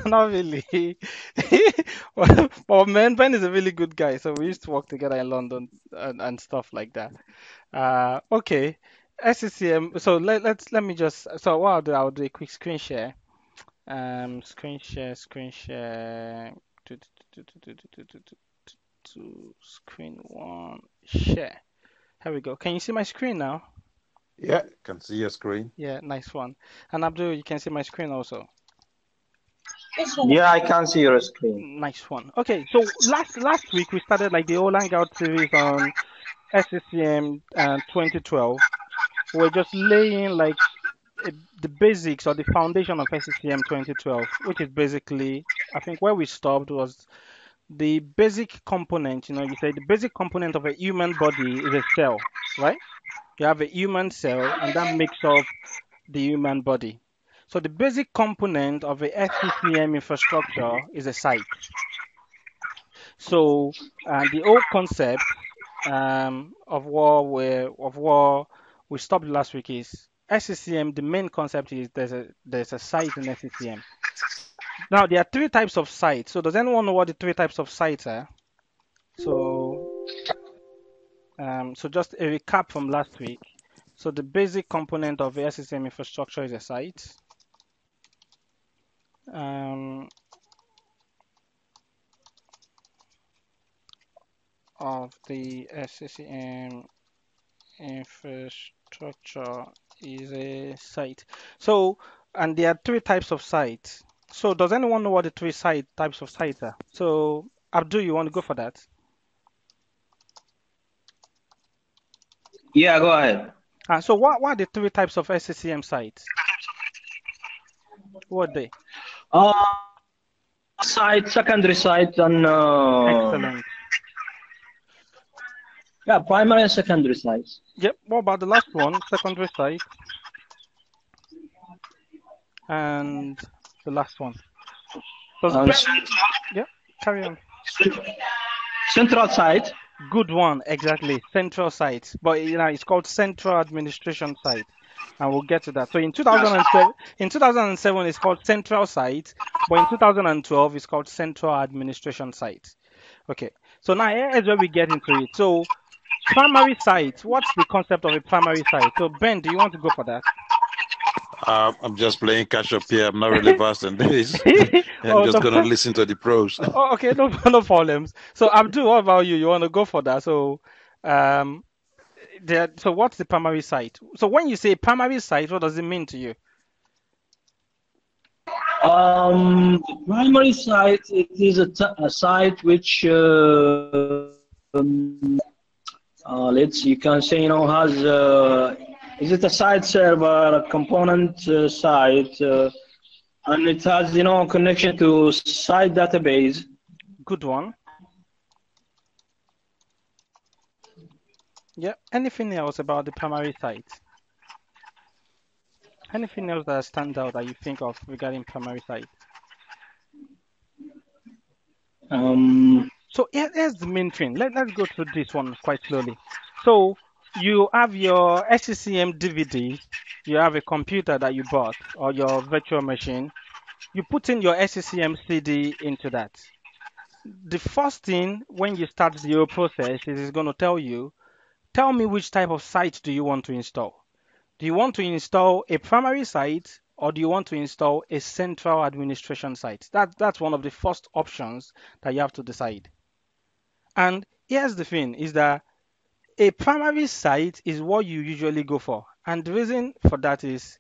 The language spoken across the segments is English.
Not really. Well, Ben is a really good guy, so we used to work together in London and stuff like that. Okay. SCCM. So let me just. So what I'll do a quick screen share. Screen share. To screen one share. Here we go. Can you see my screen now? Yeah, can see your screen. Yeah, nice one. And Abdul, you can see my screen also. Yeah, I can see your screen. Nice one. Okay, so last week we started like the whole Hangout series on SCCM 2012. We're just laying like the basics or the foundation of SCCM 2012, which is basically, I think where we stopped was the basic component. You say the basic component of a human body is a cell, right? You have a human cell, and that makes up the human body. So the basic component of a SCCM infrastructure is a site. So the whole concept of what we stopped last week is SCCM. The main concept is there's a site in SCCM. Now there are three types of sites. So does anyone know what the three types of sites are? So so just a recap from last week. So the basic component of the SCCM infrastructure is a site. Of the SCCM infrastructure is a site. So, and there are three types of sites. So, does anyone know what the types of sites are? So, Abdul, you want to go for that? Yeah, go ahead. So, what are the three types of SCCM sites? What are they? Uh, Site, secondary site, and Excellent. yeah, primary and secondary sites. Yep. What about the last one? Secondary site. And the last one. Does Um, yeah, carry on. Central site. Good one, exactly. Central site. But it's called central administration site. And we'll get to that. So in 2007 it's called central site, but in 2012 it's called central administration site. Okay. So now here's where we get into it. So primary site, what's the concept of a primary site? So Ben, do you want to go for that? I'm just playing catch up here. I'm not really versed in this. I'm Oh just no. gonna listen to the pros. Oh, okay, no, no problems. So Abdul, what about you? You want to go for that? So um so what's the primary site? So when you say primary site, what does it mean to you? The primary site, it is a site which you can say, has is it a site server, a component site, and it has, connection to site database. Good one. Yeah. Anything else about the primary site? Anything else that stands out that you think of regarding primary site? So here's the main thing. Let's go through this one quite slowly. So you have your SCCM DVD, you have a computer that you bought or your virtual machine. You put in your SCCM CD into that. The first thing when you start the whole process is it's going to tell me which type of site do you want to install. Do you want to install a primary site or do you want to install a central administration site? That's one of the first options that you have to decide. And here's the thing is that a primary site is what you usually go for. And the reason for that is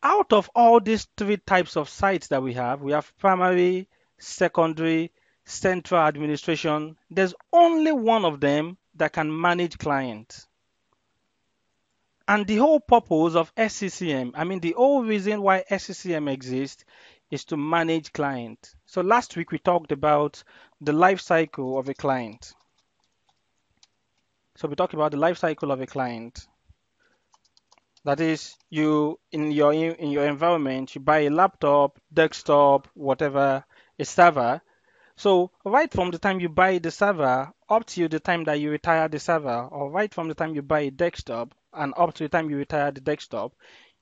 out of all these three types of sites that we have primary, secondary, central administration. There's only one of them that can manage clients. And the whole purpose of SCCM, I mean, the whole reason why SCCM exists is to manage client. So last week we talked about the life cycle of a client. So we talked about the life cycle of a client. That is, you in your environment, you buy a laptop, desktop, whatever, a server. So right from the time you buy the server up to the time that you retire the server, or right from the time you buy a desktop and up to the time you retire the desktop,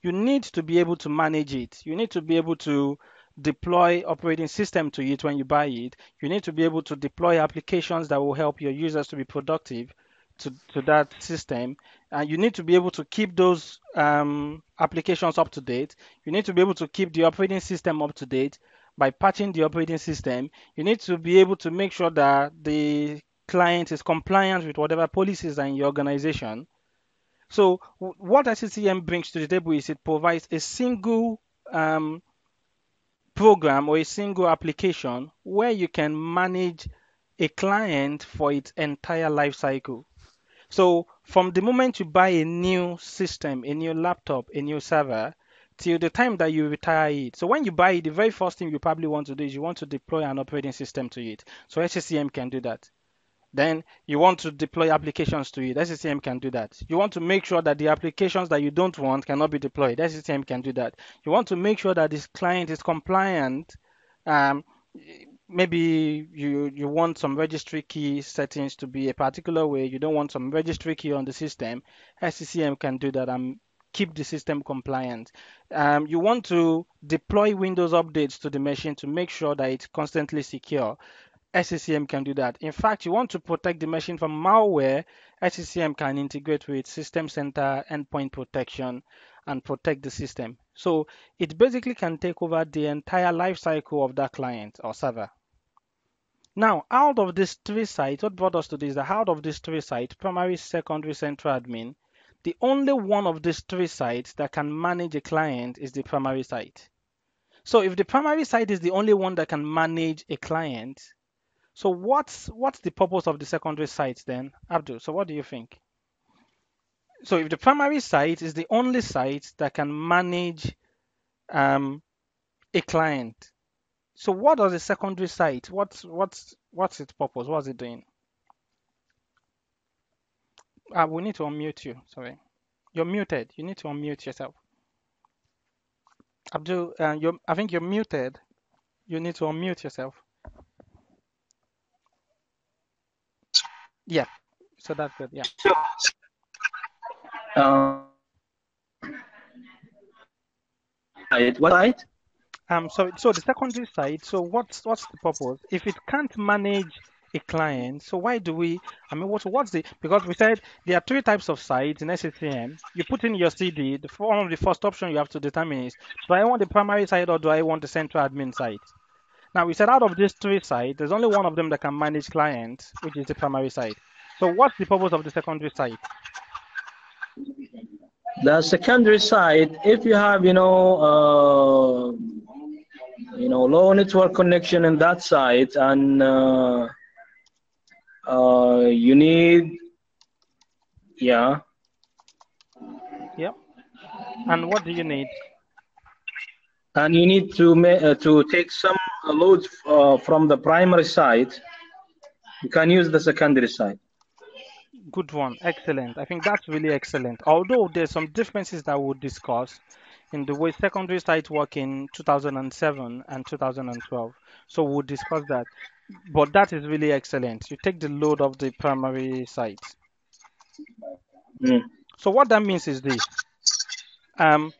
you need to be able to manage it. You need to be able to deploy operating system to it when you buy it. You need to be able to deploy applications that will help your users to be productive to that system. And you need to be able to keep those applications up to date. You need to be able to keep the operating system up to date by patching the operating system. You need to be able to make sure that the client is compliant with whatever policies are in your organization. So what SCCM brings to the table is it provides a single program or a single application where you can manage a client for its entire life cycle. So from the moment you buy a new system, a new laptop, a new server, till the time that you retire it. So when you buy it, the very first thing you probably want to do is you want to deploy an operating system to it. So SCCM can do that. Then you want to deploy applications to it. SCCM can do that. You want to make sure that the applications that you don't want cannot be deployed. SCCM can do that. You want to make sure that this client is compliant. Um, Maybe you want some registry key settings to be a particular way. You don't want some registry key on the system. SCCM can do that and keep the system compliant. You want to deploy Windows updates to the machine to make sure that it's constantly secure. SCCM can do that. In fact, you want to protect the machine from malware, SCCM can integrate with System Center endpoint protection and protect the system. So it basically can take over the entire life cycle of that client or server. Now, out of these three sites, what brought us to this is that out of these three sites, primary, secondary, central admin, the only one of these three sites that can manage a client is the primary site. So if the primary site is the only one that can manage a client, so what's the purpose of the secondary site then, Abdul? So what do you think? So if the primary site is the only site that can manage a client, so what does the secondary site? What's its purpose? What's it doing? We need to unmute you. Sorry, you're muted. You need to unmute yourself. Abdul, I think you're muted. You need to unmute yourself. Yeah. So that's good. Yeah. What site? So the secondary side, so what's the purpose? If it can't manage a client, so why do we, because we said there are three types of sites in SCCM. You put in your CD, one of the first option you have to determine is, do I want the primary side or do I want the central admin side? Now we said out of these three sites, there's only one of them that can manage clients, which is the primary side. So what's the purpose of the secondary side? The secondary side, if you have, low network connection in that site, and you need, yeah. Yep. And what do you need? And you need to take some loads from the primary site. You can use the secondary side. Good one. Excellent. I think that's really excellent. Although there's some differences that we'll discuss in the way secondary sites work in 2007 and 2012. So we'll discuss that. But that is really excellent. You take the load of the primary site. So what that means is this. I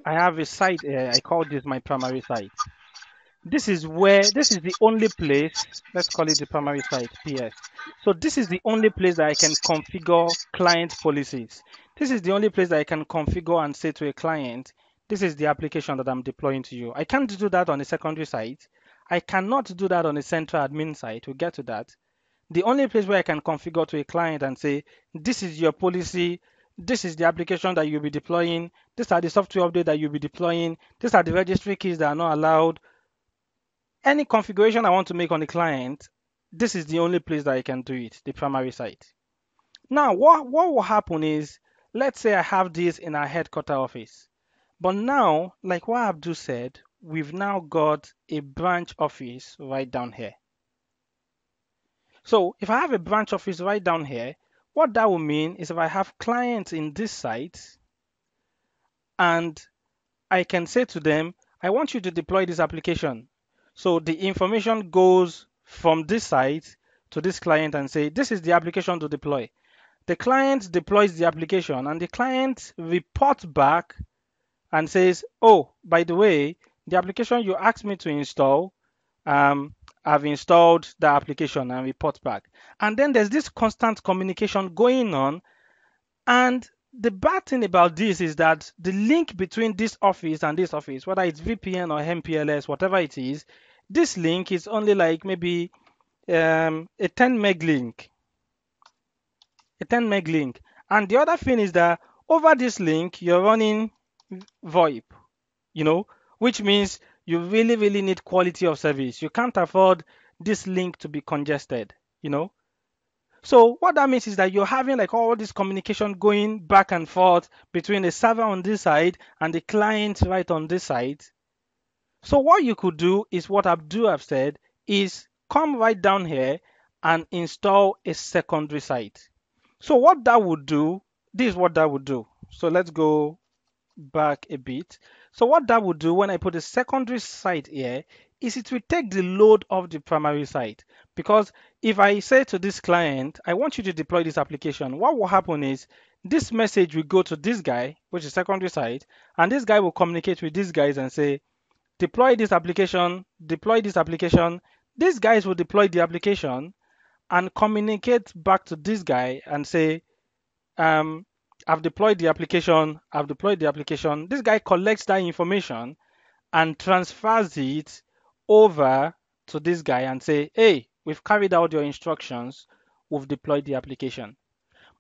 have a site here. I call this my primary site. This is the only place, let's call it the primary site, PS. So this is the only place that I can configure client policies. This is the only place that I can configure and say to a client, this is the application that I'm deploying to you. I can't do that on a secondary site. I cannot do that on a central admin site. We'll get to that. The only place where I can configure to a client and say, this is your policy, this is the application that you'll be deploying, these are the software updates that you'll be deploying, these are the registry keys that are not allowed. Any configuration I want to make on the client, this is the only place that I can do it, the primary site. Now, what will happen is, let's say I have this in our headquarter office. But now, like what Abdul said, we've now got a branch office right down here. So if I have a branch office right down here, what that will mean is if I have clients in this site, and I can say to them, I want you to deploy this application. So the information goes from this site to this client and say, this is the application to deploy. The client deploys the application and the client reports back and says, oh, by the way, The application you asked me to install, I've installed the application and report back. And then there's this constant communication going on. And the bad thing about this is that the link between this office and this office, whether it's VPN or MPLS, whatever it is, this link is only like maybe a 10 meg link. A 10 meg link. And the other thing is that over this link, you're running VoIP, which means you really, really need quality of service. You can't afford this link to be congested, So what that means is that you're having like all this communication going back and forth between the server on this side and the client right on this side. So what you could do is what Abdul have said is come right down here and install a secondary site. So what that would do, this is what that would do. So let's go back a bit. So what that would do when I put a secondary site here is it will take the load of the primary site. Because if I say to this client, I want you to deploy this application, what will happen is this message will go to this guy, which is secondary site, and this guy will communicate with these guys and say, deploy this application, deploy this application. These guys will deploy the application and communicate back to this guy and say, I've deployed the application, I've deployed the application. This guy collects that information and transfers it over to this guy and say, hey, we've carried out your instructions, we've deployed the application.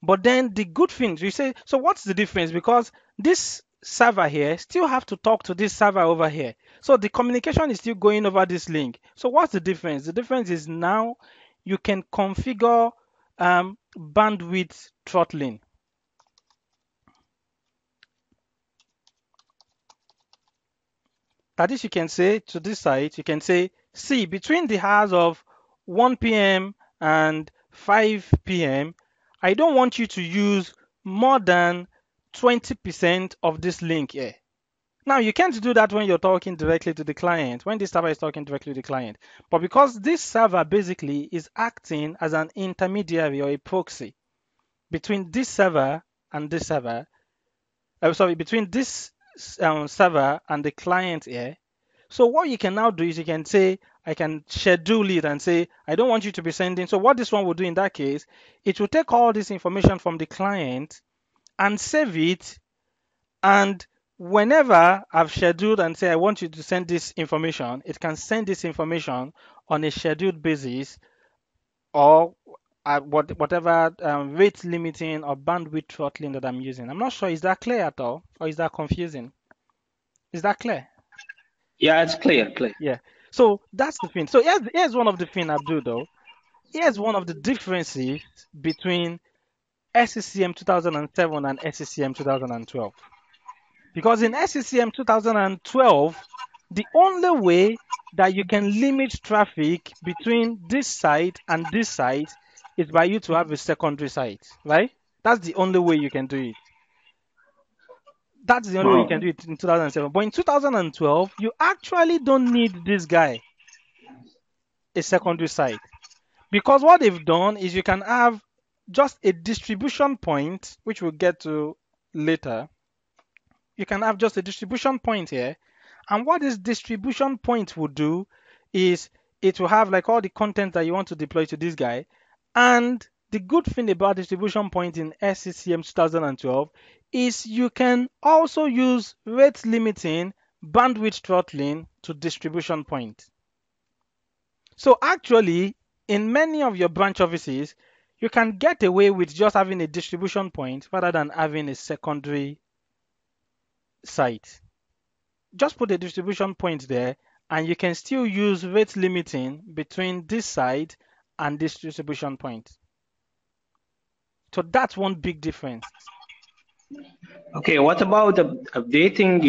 But then the good things, you say, so what's the difference? Because this server here still have to talk to this server over here. So the communication is still going over this link. So what's the difference? The difference is now you can configure bandwidth throttling. That is, you can say to this site, you can say, see, between the hours of 1 p.m. and 5 p.m., I don't want you to use more than 20% of this link here. Now, you can't do that when you're talking directly to the client, when this server is talking directly to the client. But because this server basically is acting as an intermediary or a proxy between this server and this server, between this server and the client here. So what you can now do is you can say, I can schedule it and say, I don't want you to be sending. So what this one will do in that case, it will take all this information from the client and save it. And whenever I've scheduled and say, I want you to send this information, it can send this information on a scheduled basis or whatever rate limiting or bandwidth throttling that I'm using. I'm not sure. Is that clear at all? Or is that confusing? Is that clear? Yeah, it's clear. Yeah. So that's the thing. So here's one of the things Abdul though. Here's one of the differences between SCCM 2007 and SCCM 2012. Because in SCCM 2012, the only way that you can limit traffic between this site and this site is by you to have a secondary site, right? That's the only way you can do it. That's the only way you can do it in 2007. But in 2012, you actually don't need this guy, a secondary site. Because what they've done is you can have just a distribution point, which we'll get to later. You can have just a distribution point here. And what this distribution point will do is it will have like all the content that you want to deploy to this guy. And the good thing about distribution point in SCCM 2012 is you can also use rate limiting, bandwidth throttling to distribution point. So actually, in many of your branch offices, you can get away with just having a distribution point rather than having a secondary site. Just put a distribution point there and you can still use rate limiting between this site and this distribution point. So that's one big difference. Okay, what about updating,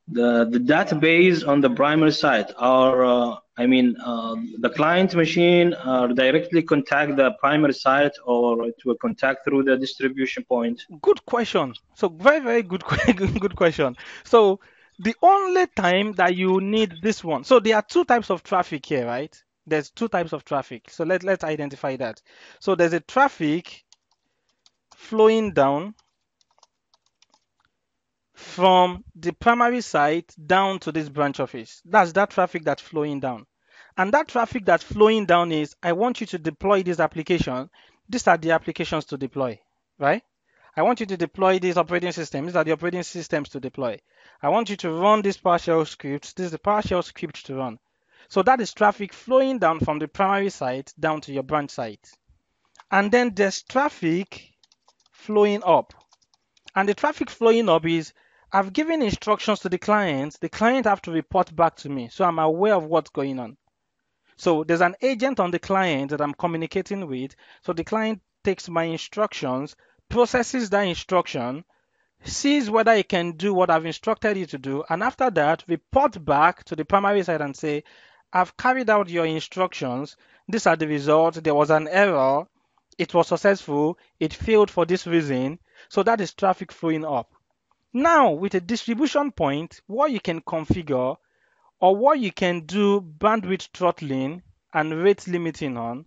the database on the primary site? Or, the client machine directly contact the primary site, or it will contact through the distribution point? Good question. So very, very good, good question. So the only time that you need this one, so there are two types of traffic here, right? There's two types of traffic. So let's identify that. So there's a traffic flowing down from the primary site down to this branch office. That's that traffic that's flowing down. And that traffic that's flowing down is, I want you to deploy this application. These are the applications to deploy, right? I want you to deploy this operating system. These are the operating systems to deploy. I want you to run this PowerShell script. This is the PowerShell script to run. So that is traffic flowing down from the primary site down to your branch site. And then there's traffic flowing up. And the traffic flowing up is, I've given instructions to the client. The client have to report back to me. So I'm aware of what's going on. So there's an agent on the client that I'm communicating with. So the client takes my instructions, processes that instruction, sees whether it can do what I've instructed it to do, and after that, report back to the primary side and say, I've carried out your instructions. These are the results. There was an error. It was successful. It failed for this reason. So that is traffic flowing up. Now, with a distribution point, what you can configure or what you can do bandwidth throttling and rate limiting on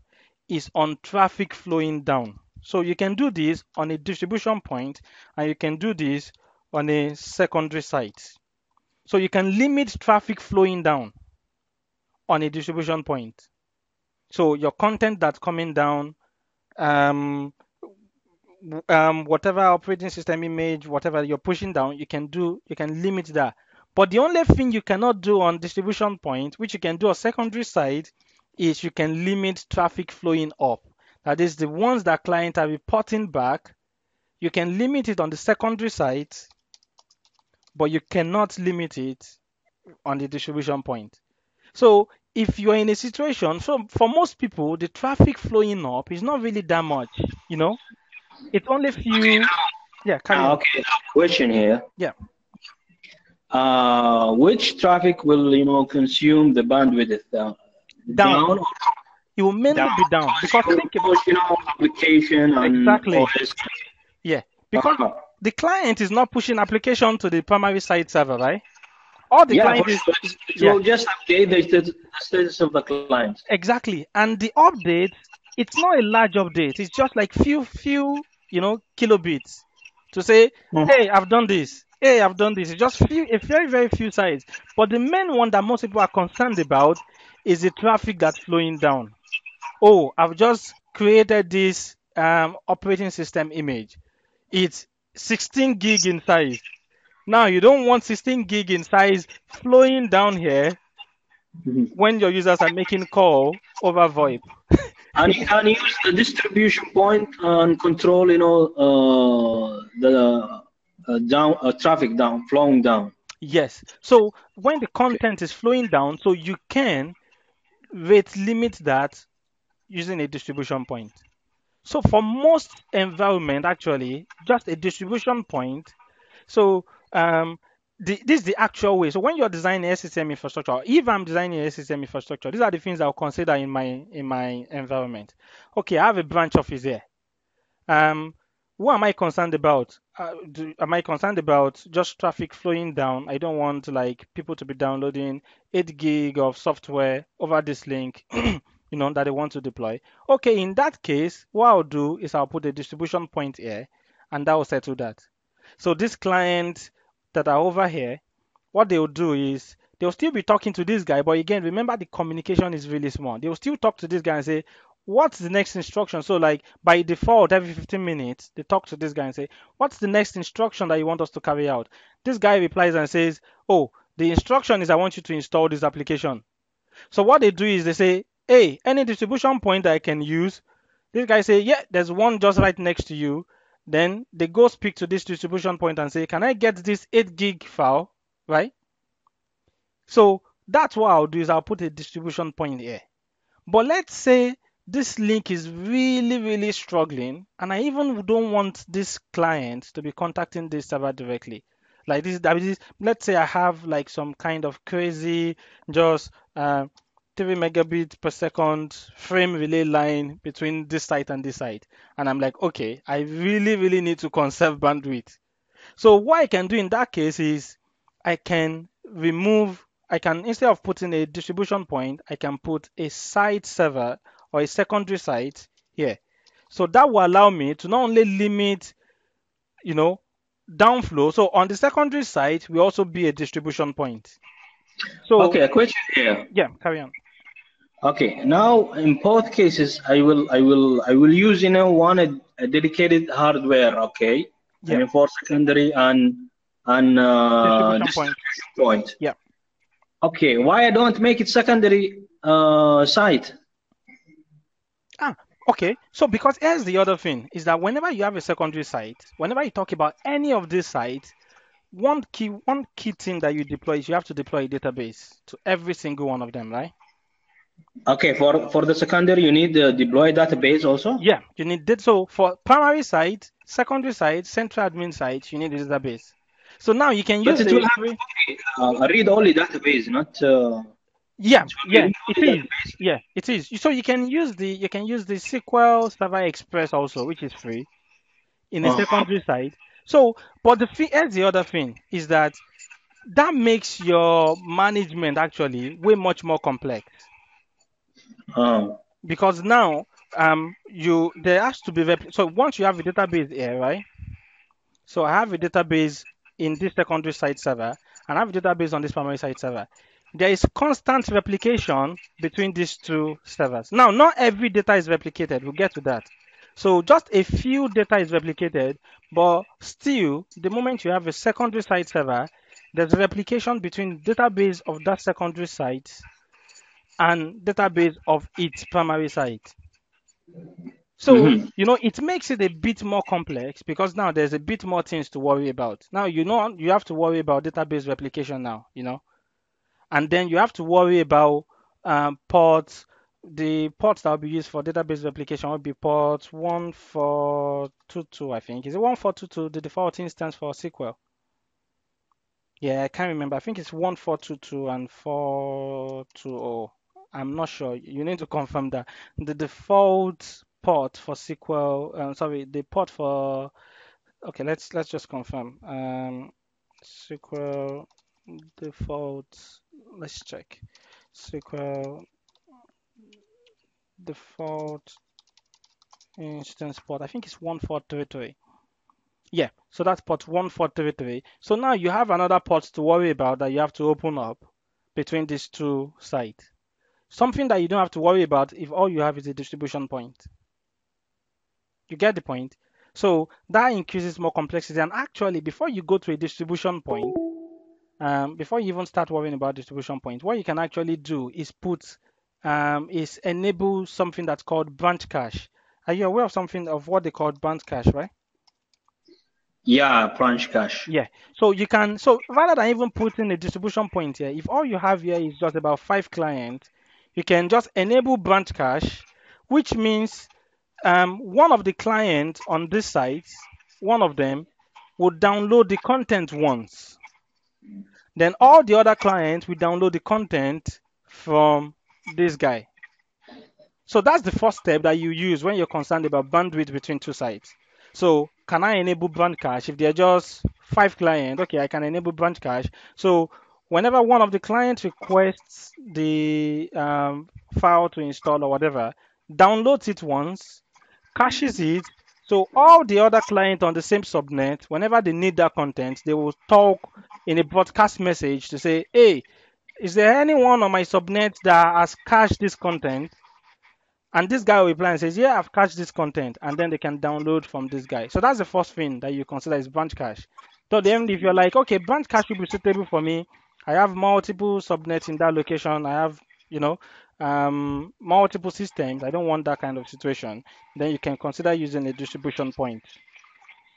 is on traffic flowing down. So you can do this on a distribution point and you can do this on a secondary site. So you can limit traffic flowing down on a distribution point. So your content that's coming down, whatever operating system image, whatever you're pushing down, you can limit that. But the only thing you cannot do on distribution point, which you can do on secondary side, is you can limit traffic flowing up. That is the ones that clients are reporting back. You can limit it on the secondary side, but you cannot limit it on the distribution point. So if you're in a situation, so for most people, the traffic flowing up is not really that much, It's only few. Yeah, carry on. Okay, question here. Yeah. Which traffic will consume the bandwidth down? It will mainly be down because application and exactly. all this. Yeah, because the client is not pushing application to the primary site server, right? All the client is just update the status of the client. Exactly, and the update, it's not a large update. It's just like few kilobits to say, hey, I've done this. Hey, I've done this. It's just a very, very few sites. But the main one that most people are concerned about is the traffic that's flowing down. Oh, I've just created this operating system image. It's 16 gig in size. Now, you don't want 16 gig in size flowing down here when your users are making call over VoIP. And you can use the distribution point and control, the traffic flowing down. Yes. So when the content is flowing down, so you can rate limit that using a distribution point. So for most environment, actually, just a distribution point. So this is the actual way. So when you're designing SCCM infrastructure, if I'm designing SCCM infrastructure, these are the things I'll consider in my environment. Okay, I have a branch office here. What am I concerned about? Am I concerned about just traffic flowing down? I don't want like people to be downloading 8 gig of software over this link, that they want to deploy. Okay, in that case, what I'll do is I'll put a distribution point here, and that will settle that. So this client that are over here, what they'll do is they'll still be talking to this guy, but again, remember the communication is really small. They'll still talk to this guy and say, what's the next instruction? So like by default, every 15 minutes, they talk to this guy and say, what's the next instruction that you want us to carry out? This guy replies and says, oh, the instruction is I want you to install this application. So what they do is they say, hey, any distribution point that I can use? This guy say, yeah, there's one just right next to you. Then they go speak to this distribution point and say, can I get this 8 gig file, right? So that's what I'll do is I'll put a distribution point here. But let's say this link is really, really struggling, and I even don't want this client to be contacting this server directly. Like this, let's say I have like some kind of crazy, just 3 megabits per second frame relay line between this site and this site. And I'm like, okay, I really, really need to conserve bandwidth. So what I can do in that case is I can instead of putting a distribution point, I can put a site server or a secondary site here. So that will allow me to not only limit, downflow. So on the secondary side, we also be a distribution point. So Okay, a question here. yeah, carry on. Okay, now in both cases, I will use a dedicated hardware. Okay, I Yeah, mean for secondary and distribution point. distribution point. Yeah. Okay, why I don't make it secondary site? Ah, okay. So because here's the other thing is that whenever you have a secondary site, whenever you talk about any of these sites, one key thing that you deploy is you have to deploy a database to every single one of them, right? Okay, for the secondary, you need the deploy database also. Yeah, you need that. So for primary site, secondary site, central admin site, you need a database. So now you can But use it will the have free. a read-only database, not. Yeah, It will be yeah, it read-only is. database. Yeah, it is. So you can use the SQL Server Express also, which is free in a Uh-huh. secondary site. So, but here's the other thing is that makes your management actually way much more complex Uh, because now you there has to be so once you have a database here, right? So I have a database in this secondary site server and I have a database on this primary site server. There is constant replication between these two servers. Now, not every data is replicated. We'll get to that. So just a few data is replicated, but still, the moment you have a secondary site server, there's a replication between database of that secondary site and database of its primary site. So, mhm. it makes it a bit more complex because now there's a bit more things to worry about. Now, you have to worry about database replication now. And then you have to worry about ports. The ports that will be used for database replication will be port 1422, I think. Is it 1422? The default instance for SQL? Yeah, I can't remember. I think it's 1422 and 420. I'm not sure. You need to confirm that. The default port for SQL, sorry, the port for, okay, let's just confirm. SQL default, let's check. SQL default instance port, I think it's 1433. Yeah, so that's port 1433. So now you have another port to worry about that you have to open up between these two sites. Something that you don't have to worry about if all you have is a distribution point. You get the point? So that increases more complexity. And actually, before you go to a distribution point, before you even start worrying about distribution point, what you can actually do is enable something that's called branch cache. Are you aware of something of what they call branch cache, right? Yeah, branch cache. Yeah. So rather than even putting a distribution point here, if all you have here is just about 5 clients, you can just enable branch cache, which means one of the clients on this site, one of them, would download the content once. Then all the other clients will download the content from this guy. So that's the first step that you use when you're concerned about bandwidth between two sites. So can I enable branch cache? If there are just 5 clients, okay, I can enable branch cache. So whenever one of the clients requests the file to install or whatever, downloads it once, caches it. So all the other clients on the same subnet, whenever they need that content, they will talk in a broadcast message to say, hey, is there anyone on my subnet that has cached this content? And this guy will reply and says, yeah, I've cached this content. And then they can download from this guy. So that's the first thing that you consider is branch cache. So then if you're like, okay, branch cache will be suitable for me. I have multiple subnets in that location. I have, multiple systems. I don't want that kind of situation. Then you can consider using a distribution point,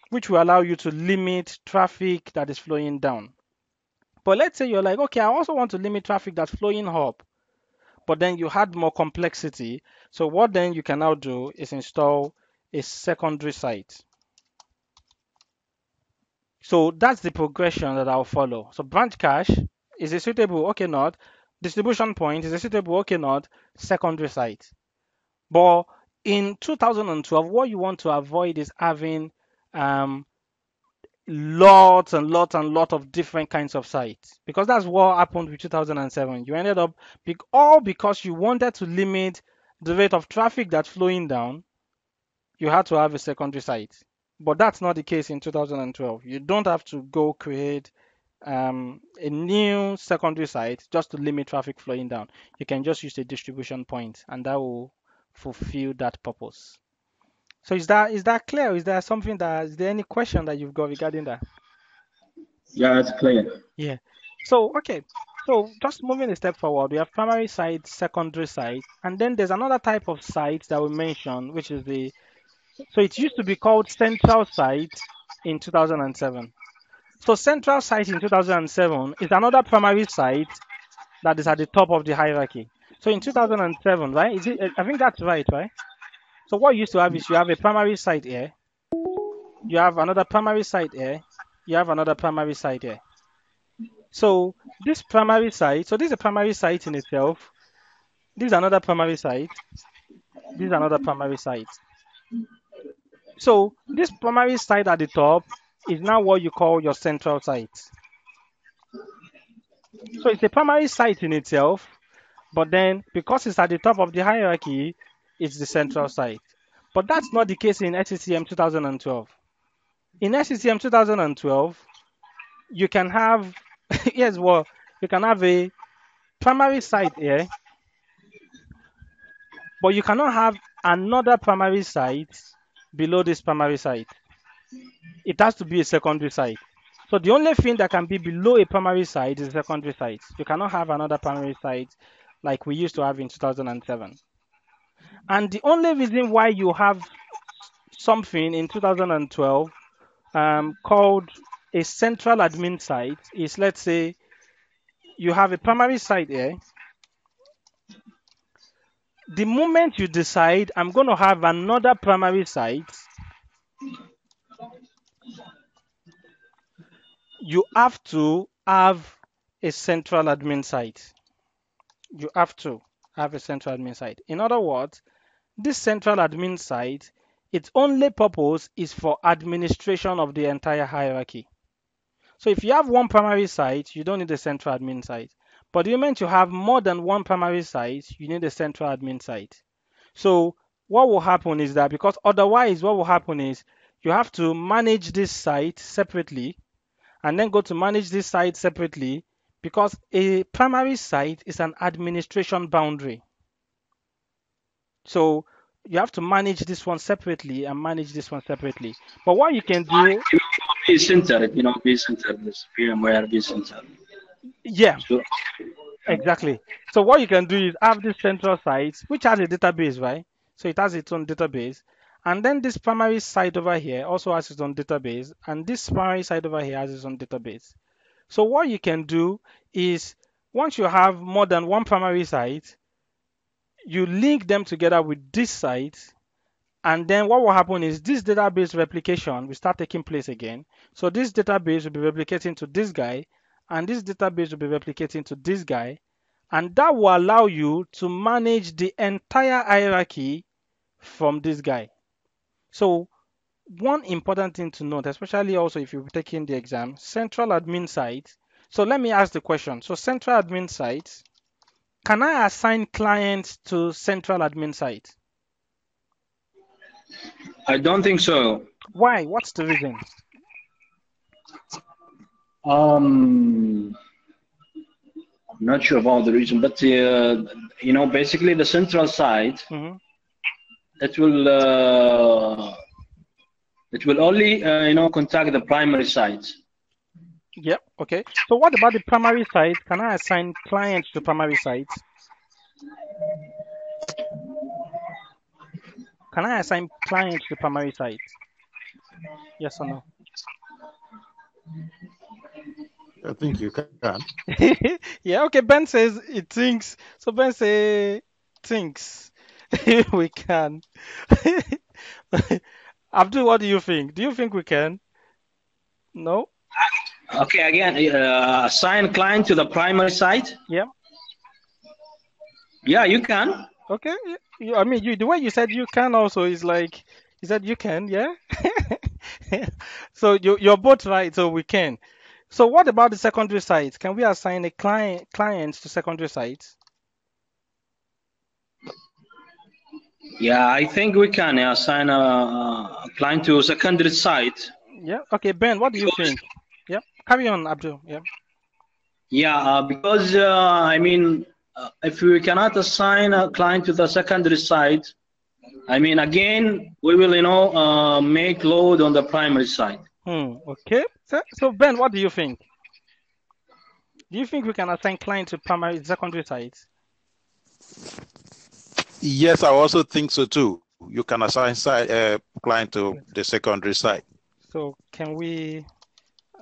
which will allow you to limit traffic that is flowing down. But let's say you're like, okay, I also want to limit traffic that's flowing up, but then you had more complexity. So what then you can now do is install a secondary site. So that's the progression that I'll follow. So branch cache is a suitable, okay, not. Distribution point is a suitable, okay, not. Secondary site. But in 2012, what you want to avoid is having um, lots and lots and lots of different kinds of sites, because that's what happened with 2007. You ended up all because you wanted to limit the rate of traffic that's flowing down. You had to have a secondary site. But that's not the case in 2012. You don't have to go create a new secondary site just to limit traffic flowing down. You can just use a distribution point, and that will fulfill that purpose. So is that clear? Is there any question that you've got regarding that? Yeah, it's clear. Yeah. So okay. So just moving a step forward, we have primary site, secondary site, and then there's another type of site that we mentioned, which is so it used to be called central site in 2007. So central site in 2007 is another primary site that is at the top of the hierarchy. So in 2007, right? I think that's right, right? So what you used to have is you have a primary site here, you have another primary site here, you have another primary site here. So this primary site, so this is a primary site in itself. This is another primary site. This is another primary site. So this primary site at the top is now what you call your central site. So it's a primary site in itself, but then because it's at the top of the hierarchy, it's the central site. But that's not the case in SCCM 2012. In SCCM 2012, you can have yes, well, you can have a primary site here, but you cannot have another primary site below this primary site. It has to be a secondary site. So the only thing that can be below a primary site is a secondary site. You cannot have another primary site like we used to have in 2007. And the only reason why you have something in 2012 called a central admin site is, let's say you have a primary site here. The moment you decide I'm going to have another primary site, you have to have a central admin site. You have to have a central admin site. In other words, this central admin site, its only purpose is for administration of the entire hierarchy. So if you have one primary site, you don't need a central admin site. But the moment you have more than one primary site, you need a central admin site. So what will happen is that, because otherwise what will happen is you have to manage this site separately and then go to manage this site separately, because a primary site is an administration boundary. So you have to manage this one separately and manage this one separately. But what you can do, vCenter, vCenter, this VMware vCenter. yeah, So, exactly. So what you can do is have this central site, which has a database, right? So it has its own database. And then this primary site over here also has its own database. And this primary site over here has its own database. So what you can do is, once you have more than one primary site, you link them together with this site. And then what will happen is this database replication will start taking place again. So this database will be replicating to this guy, and this database will be replicating to this guy. And that will allow you to manage the entire hierarchy from this guy. So one important thing to note, especially also if you're taking the exam, central admin site. So let me ask the question. So central admin site, can I assign clients to central admin site? I don't think so. Why? What's the reason? I'm not sure about the reason, but basically the central site, it will only contact the primary site. Yep. Okay. So what about the primary site? Can I assign clients to primary sites? Can I assign clients to primary sites? Yes or no? I think you can. Yeah. Okay. Ben says it thinks. So Ben says thinks we can. Abdul, what do you think? Do you think we can? No. Okay. Again, assign client to the primary site. Yeah. Yeah, you can. Okay. I mean, the way you said you can also is like you said you can. Yeah. So you're both right. So we can. So what about the secondary sites? Can we assign a clients to secondary sites? Yeah, I think we can assign a client to secondary site. Yeah. Okay, Ben, what do you think? Yeah. Carry on, Abdul. Yeah. Yeah, because I mean, if we cannot assign a client to the secondary site, I mean, again, we will, make load on the primary side. Okay. So Ben, what do you think? Do you think we can assign client to primary secondary sites? Yes, I also think so too. You can assign client to the secondary side. So can we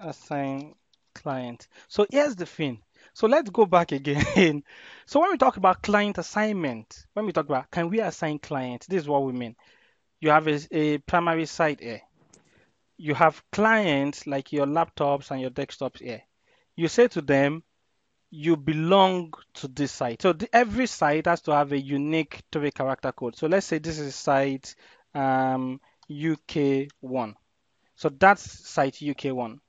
assign client? So here's the thing. So let's go back again. So when we talk about client assignment, when we talk about can we assign client, this is what we mean. You have a primary site here. You have clients like your laptops and your desktops here. You say to them, you belong to this site. So every site has to have a unique three character code. So let's say this is site UK1. So that's site UK1.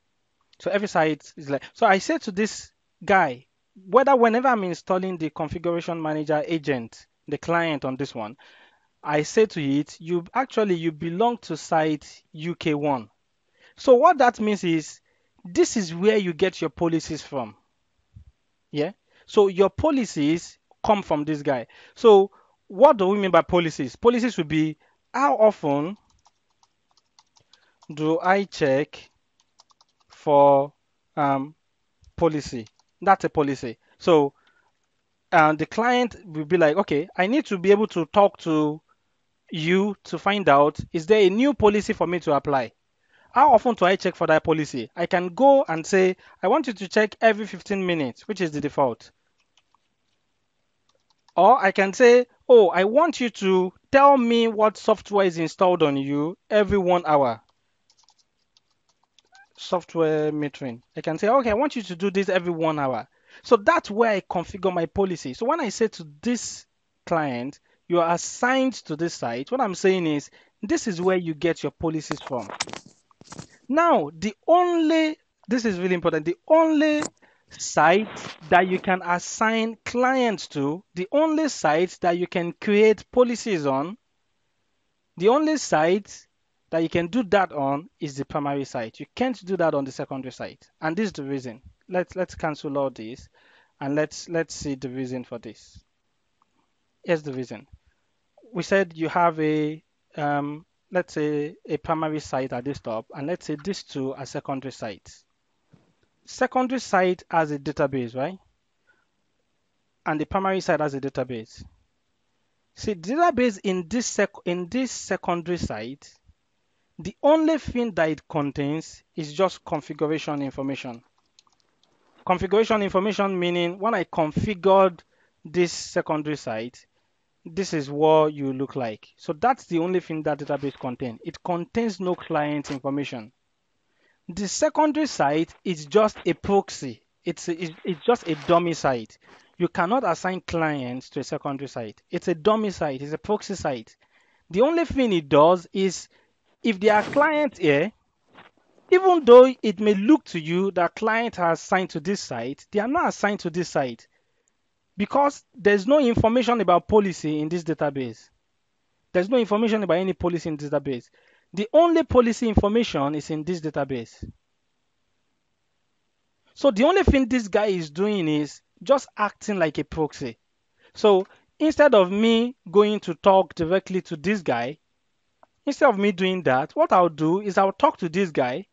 So every site is like, so I say to this guy, whenever I'm installing the configuration manager agent, the client on this one, I say to it, you belong to site UK1. So what that means is this is where you get your policies from. Yeah. So your policies come from this guy. So what do we mean by policies? Policies would be how often do I check for policy? That's a policy. So the client will be like, okay, I need to be able to talk to you to find out is there a new policy for me to apply? How often do I check for that policy? I can go and say, I want you to check every 15 minutes, which is the default. Or I can say, oh, I want you to tell me what software is installed on you every 1 hour. Software metering. I can say, okay, I want you to do this every 1 hour. So that's where I configure my policy. So when I say to this client, you are assigned to this site, what I'm saying is, this is where you get your policies from. Now, this is really important, the only site that you can assign clients to, the only site that you can create policies on, the only site that you can do that on is the primary site. You can't do that on the secondary site. And this is the reason. Let's cancel all this and let's see the reason for this. Here's the reason. We said you have let's say a primary site at this top, and let's say these two are secondary sites. Secondary site has a database, right? And the primary site has a database. See, the database in this secondary site, the only thing that it contains is just configuration information. Configuration information meaning when I configured this secondary site, this is what you look like. So that's the only thing that database contains. It contains no client information. The secondary site is just a proxy. It's just a dummy site. You cannot assign clients to a secondary site. It's a dummy site. It's a proxy site. The only thing it does is if there are clients here, even though it may look to you that client has assigned to this site, they are not assigned to this site because there's no information about policy in this database. There's no information about any policy in this database. The only policy information is in this database. So the only thing this guy is doing is just acting like a proxy. So instead of me going to talk directly to this guy, instead of me doing that, what I'll do is I'll talk to this guy.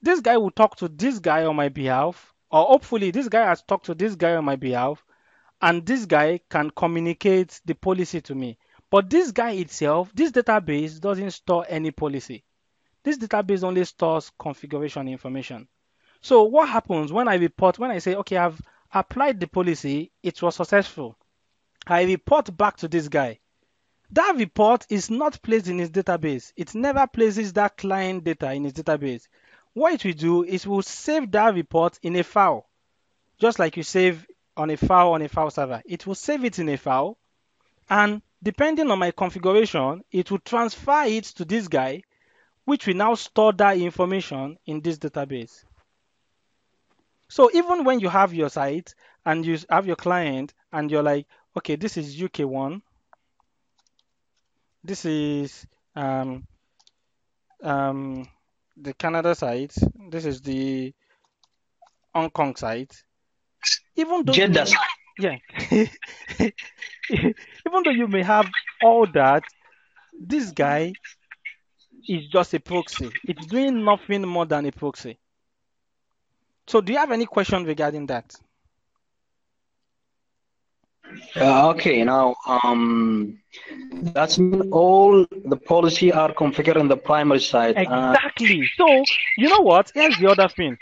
This guy will talk to this guy on my behalf, or hopefully this guy has talked to this guy on my behalf, and this guy can communicate the policy to me. But this guy itself, this database doesn't store any policy. This database only stores configuration information. So what happens when I say, okay, I've applied the policy, it was successful. I report back to this guy. That report is not placed in his database. It never places that client data in his database. What it will do is will save that report in a file, just like you save on a file server. It will save it in a file, and depending on my configuration, it will transfer it to this guy, which will now store that information in this database. So even when you have your site and you have your client and you're like, okay, this is UK1, This is the Canada site. This is the Hong Kong site. Even though Jeddah. yeah, even though you may have all that, this guy is just a proxy. It's doing nothing more than a proxy. So do you have any question regarding that? Okay, now that's mean all the policy are configured on the primary side. Exactly. So you know what? Here's the other thing.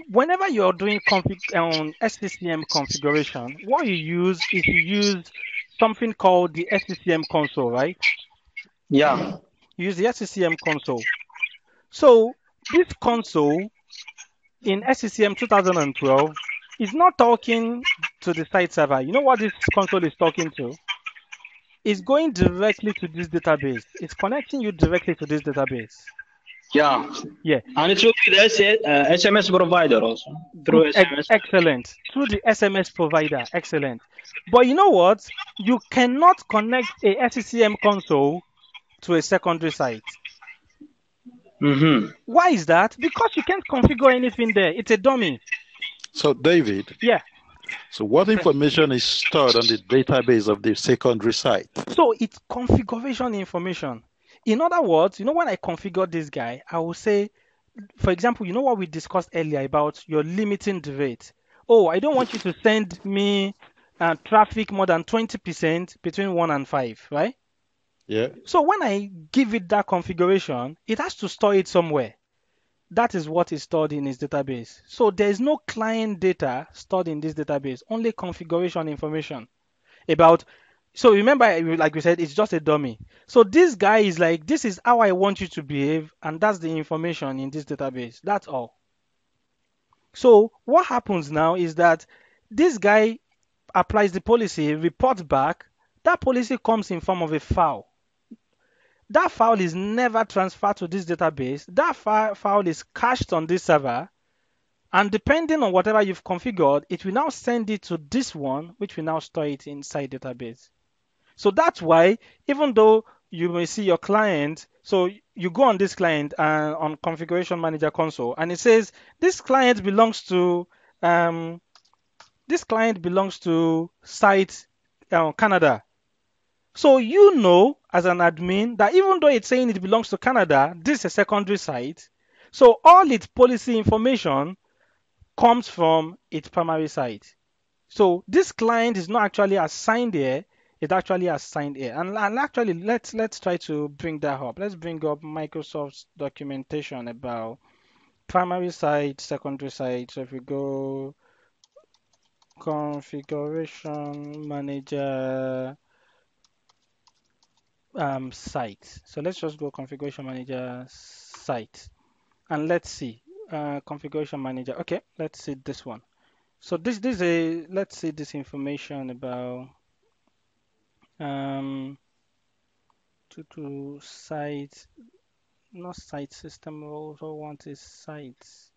Whenever you're doing SCCM configuration, what you use is you use something called the SCCM console, right? Yeah. You use the SCCM console. So this console in SCCM 2012 is not talking to the site server. You know what this console is talking to? It's going directly to this database. It's connecting you directly to this database. Yeah. Yeah. And it will be the SMS provider also through SMS. Excellent. Through the SMS provider. Excellent. But you know what? You cannot connect a SCCM console to a secondary site. Mm-hmm. Why is that? Because you can't configure anything there. It's a dummy. So, David. Yeah. So, what information is stored on the database of the secondary site? So, it's configuration information. In other words, you know, when I configure this guy, I will say, for example, you know what we discussed earlier about your limiting the rate. Oh, I don't want you to send me traffic more than 20% between 1 and 5, right? Yeah. So when I give it that configuration, it has to store it somewhere. That is what is stored in its database. So there is no client data stored in this database, only configuration information about. So remember, like we said, it's just a dummy. So this guy is like, this is how I want you to behave, and that's the information in this database. That's all. So what happens now is that this guy applies the policy, reports back. That policy comes in form of a file. That file is never transferred to this database. That file is cached on this server. And depending on whatever you've configured, it will now send it to this one, which will now store it inside database. So that's why, even though you may see your client, so you go on this client on configuration manager console, and it says this client belongs to site Canada. So you know as an admin that even though it's saying it belongs to Canada, this is a secondary site. So all its policy information comes from its primary site. So this client is not actually assigned here, it's actually assigned here. And actually let's try to bring that up. Let's bring up Microsoft's documentation about primary site, secondary site. So if we go configuration manager site. So let's just go configuration manager site and let's see configuration manager. Okay, let's see this one. So this let's see this information about to site, not site system. We also want is sites.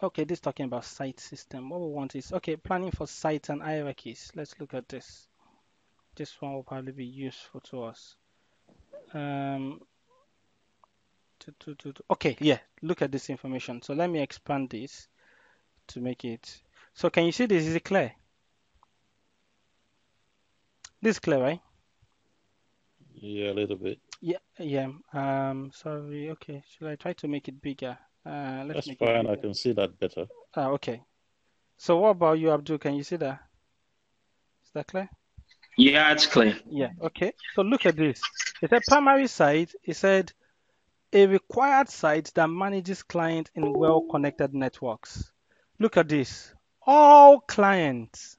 Okay, this is talking about site system. What we want is okay, planning for sites and hierarchies. Let's look at this. This one will probably be useful to us. Okay, yeah, look at this information. So let me expand this to make it. So can you see this? Is it clear? This is clear, right? Yeah, a little bit. Yeah. Sorry. Okay. Should I try to make it bigger? Let's That's make fine. it bigger. I can see that better. Okay. So what about you, Abdul? Can you see that? Is that clear? Yeah, it's clear. Yeah. Okay. So look at this. It said primary site. It said a required site that manages clients in well-connected networks. Look at this. All clients,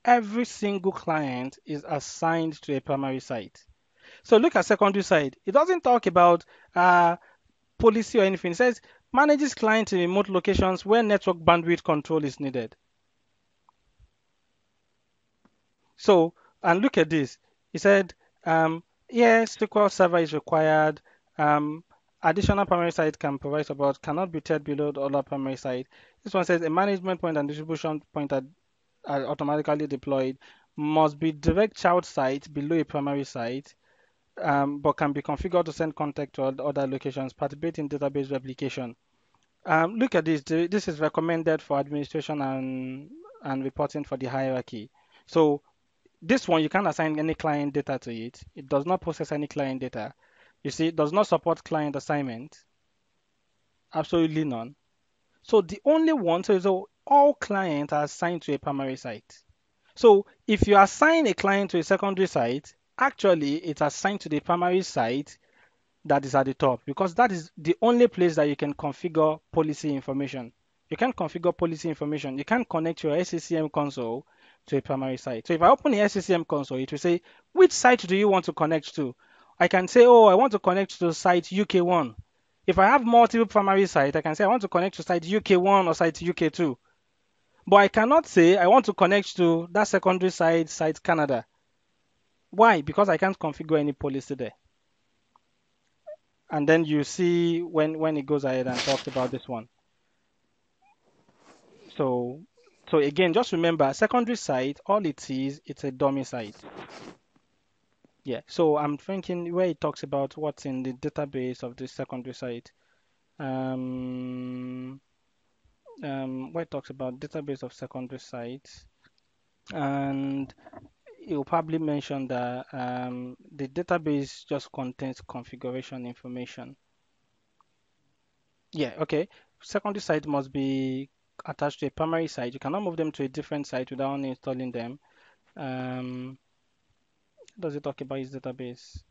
every single client is assigned to a primary site. So look at secondary site. It doesn't talk about policy or anything. It says manages clients in remote locations where network bandwidth control is needed. So, and look at this. It said, yes, SQL Server is required. Additional primary site can provide support, cannot be tethered below the other primary site. This one says a management point and distribution point are automatically deployed. must be direct child site below a primary site, but can be configured to send contact to other locations, participate in database replication. Look at this. This is recommended for administration and reporting for the hierarchy. So this one, you can't assign any client data to it. It does not process any client data. You see, it does not support client assignment. Absolutely none. So the only one, so all clients are assigned to a primary site. So if you assign a client to a secondary site, actually it's assigned to the primary site that is at the top, because that is the only place that you can configure policy information. You can configure policy information. You can connect your SCCM console to a primary site. So if I open the SCCM console, it will say, which site do you want to connect to? I can say, oh, I want to connect to site UK1. If I have multiple primary sites, I can say I want to connect to site UK1 or site UK2. But I cannot say I want to connect to that secondary site, site Canada. Why? Because I can't configure any policy there. And then you see when it goes ahead and talks about this one. So again, just remember, secondary site, all it is, it's a dummy site. Yeah. So I'm thinking where it talks about what's in the database of this secondary site. Where it talks about database of secondary sites, and it will probably mention that the database just contains configuration information. Yeah, okay. Secondary site must be attached to a primary site. You cannot move them to a different site without uninstalling them. Does it talk about its database?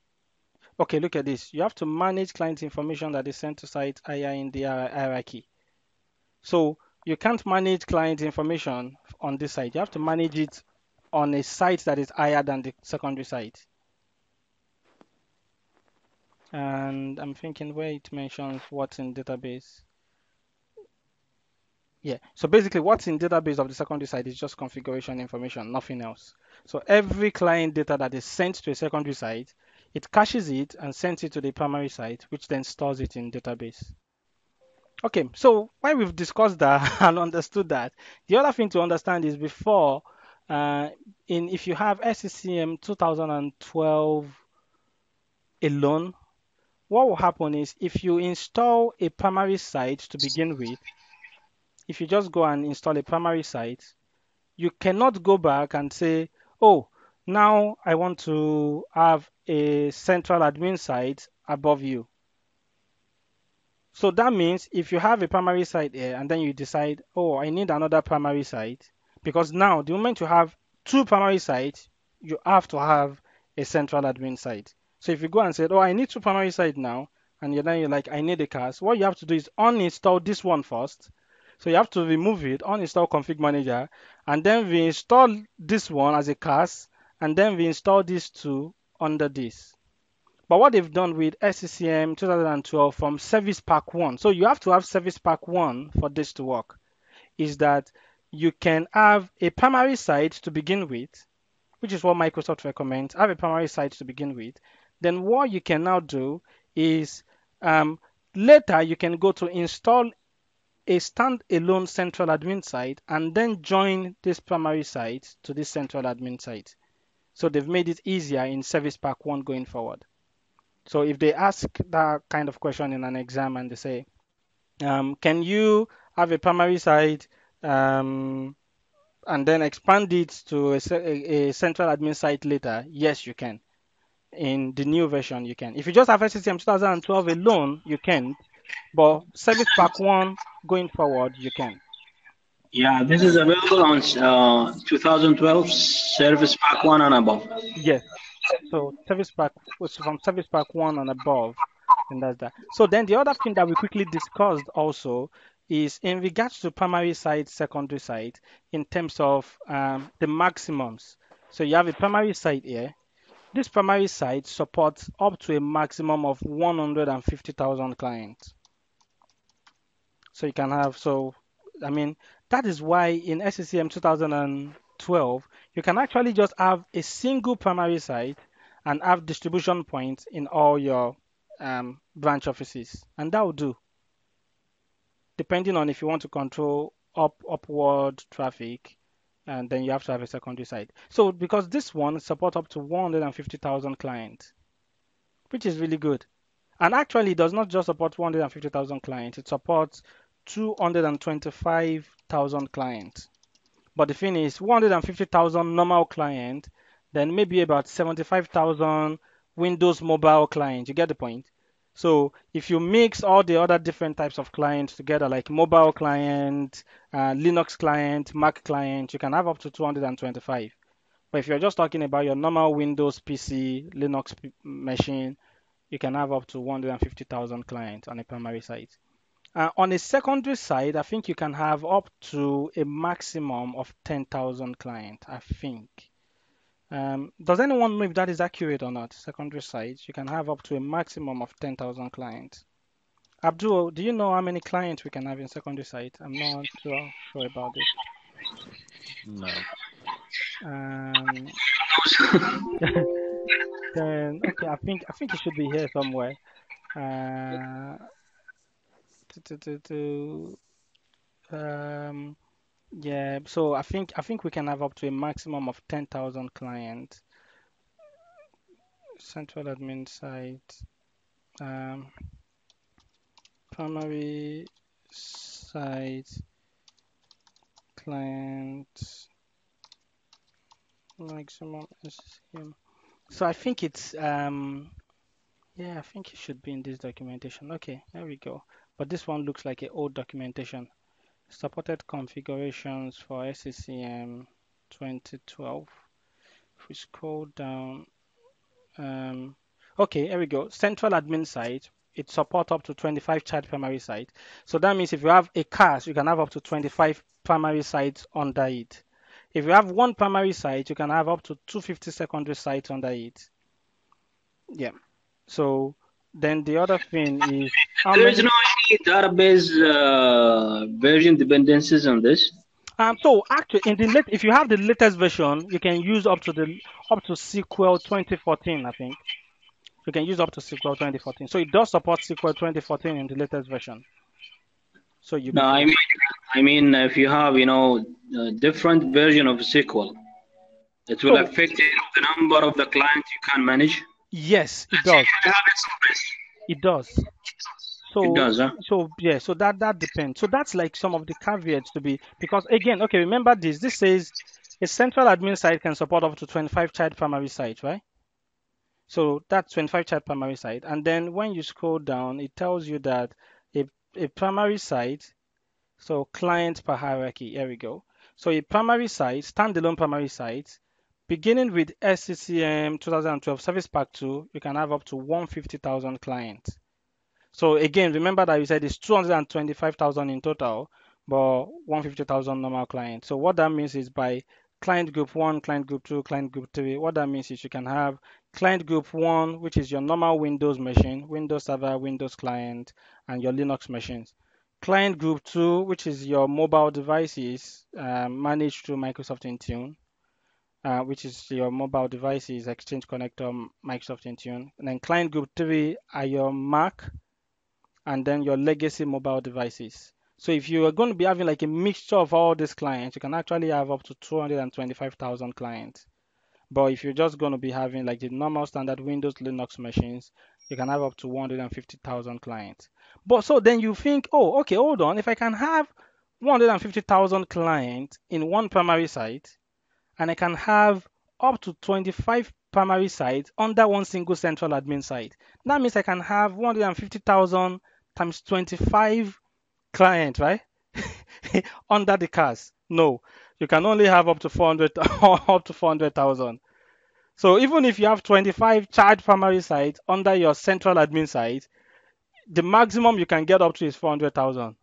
Okay, look at this. You have to manage client information that is sent to site higher in the hierarchy. So you can't manage client information on this site. You have to manage it on a site that is higher than the secondary site. And I'm thinking where it mentions what's in database. Yeah, so basically what's in database of the secondary site is just configuration information, nothing else. So every client data that is sent to a secondary site, it caches it and sends it to the primary site, which then stores it in database. Okay, so when we've discussed that and understood that, the other thing to understand is before, if you have SCCM 2012 alone, what will happen is if you install a primary site to begin with, if you just go and install a primary site, you cannot go back and say, oh, now I want to have a central admin site above you. So that means if you have a primary site here and then you decide, oh, I need another primary site, because now the moment you have two primary sites, you have to have a central admin site. So if you go and say, oh, I need two primary sites now, and then you're like, I need a CAS, what you have to do is uninstall this one first. So you have to remove it, uninstall config manager, and then reinstall this one as a CAS, and then reinstall these two under this. But what they've done with SCCM 2012 from Service Pack 1, so you have to have Service Pack 1 for this to work, is that you can have a primary site to begin with, which is what Microsoft recommends, have a primary site to begin with. Then what you can now do is later you can go to install a standalone central admin site and then join this primary site to this central admin site. So they've made it easier in Service Pack 1 going forward. So if they ask that kind of question in an exam and they say, can you have a primary site and then expand it to a central admin site later? Yes, you can. In the new version, you can. If you just have SCCM 2012 alone, you can't. But Service Pack 1 going forward, you can. Yeah, this is available on 2012 Service Pack 1 and above. Yes. So Service Pack, from Service Pack 1 and above, and that's that. So then the other thing that we quickly discussed also is in regards to primary site, secondary site, in terms of the maximums. So you have a primary site here. This primary site supports up to a maximum of 150,000 clients. So you can have, I mean, that is why in SCCM 2012, you can actually just have a single primary site and have distribution points in all your branch offices. And that will do, depending on if you want to control upward traffic and then you have to have a secondary site. So because this one supports up to 150,000 clients, which is really good. And actually, it does not just support 150,000 clients, it supports 225,000 clients. But the thing is, 150,000 normal clients, then maybe about 75,000 Windows mobile clients. You get the point? So if you mix all the other different types of clients together, like mobile client, Linux client, Mac client, you can have up to 225. But if you're just talking about your normal Windows PC, Linux machine, you can have up to 150,000 clients on a primary site. On a secondary side, I think you can have up to a maximum of 10,000 clients, I think. Does anyone know if that is accurate or not? Secondary sites, you can have up to a maximum of 10,000 clients. Abdul, do you know how many clients we can have in secondary site? I'm not too sure about this. No. Then okay, I think it should be here somewhere. Yeah, so I think we can have up to a maximum of 10,000 clients. Central admin site, primary site, client, maximum SCCM. So I think it's yeah, I think it should be in this documentation. Okay, there we go. But this one looks like an old documentation. Supported configurations for SCCM 2012. If we scroll down, okay, here we go. Central admin site, it supports up to 25 child primary sites. So that means if you have a cast, you can have up to 25 primary sites under it. If you have one primary site, you can have up to 250 secondary sites under it. Yeah. So then the other thing is how There is many. no any database version dependencies on this. So actually, if you have the latest version, you can use up to SQL 2014, I think. You can use up to SQL 2014. So it does support SQL 2014 in the latest version. So you'll be No, good. I mean, if you have, a different version of SQL, it will affect the number of the clients you can manage. Yes, it does. It does. So it does, huh? So yeah, so that depends. So that's like some of the caveats to be, because again, okay, remember this. This says a central admin site can support up to 25 child primary sites, right? So that's 25 child primary site. And then when you scroll down, it tells you that a primary site, so client per hierarchy, here we go. So a primary site, standalone primary site, beginning with SCCM 2012 Service Pack 2, you can have up to 150,000 clients. So again, remember that we said it's 225,000 in total, but 150,000 normal clients. So what that means is by client group 1, client group 2, client group 3, what that means is you can have client group 1, which is your normal Windows machine, Windows Server, Windows Client, and your Linux machines. Client group 2, which is your mobile devices managed through Microsoft Intune, which is your mobile devices, Exchange Connector, Microsoft Intune. And then client group 3 are your Mac, and then your legacy mobile devices. So if you are going to be having like a mixture of all these clients, you can actually have up to 225,000 clients. But if you're just going to be having like the normal standard Windows Linux machines, you can have up to 150,000 clients. But so then you think, oh, okay, hold on. If I can have 150,000 clients in one primary site, and I can have up to 25 primary sites under one single central admin site, that means I can have 150,000 times 25 clients, right? Under the cast. No, you can only have up to 400 up to 400,000. So even if you have 25 charged primary sites under your central admin site, the maximum you can get up to is 400,000.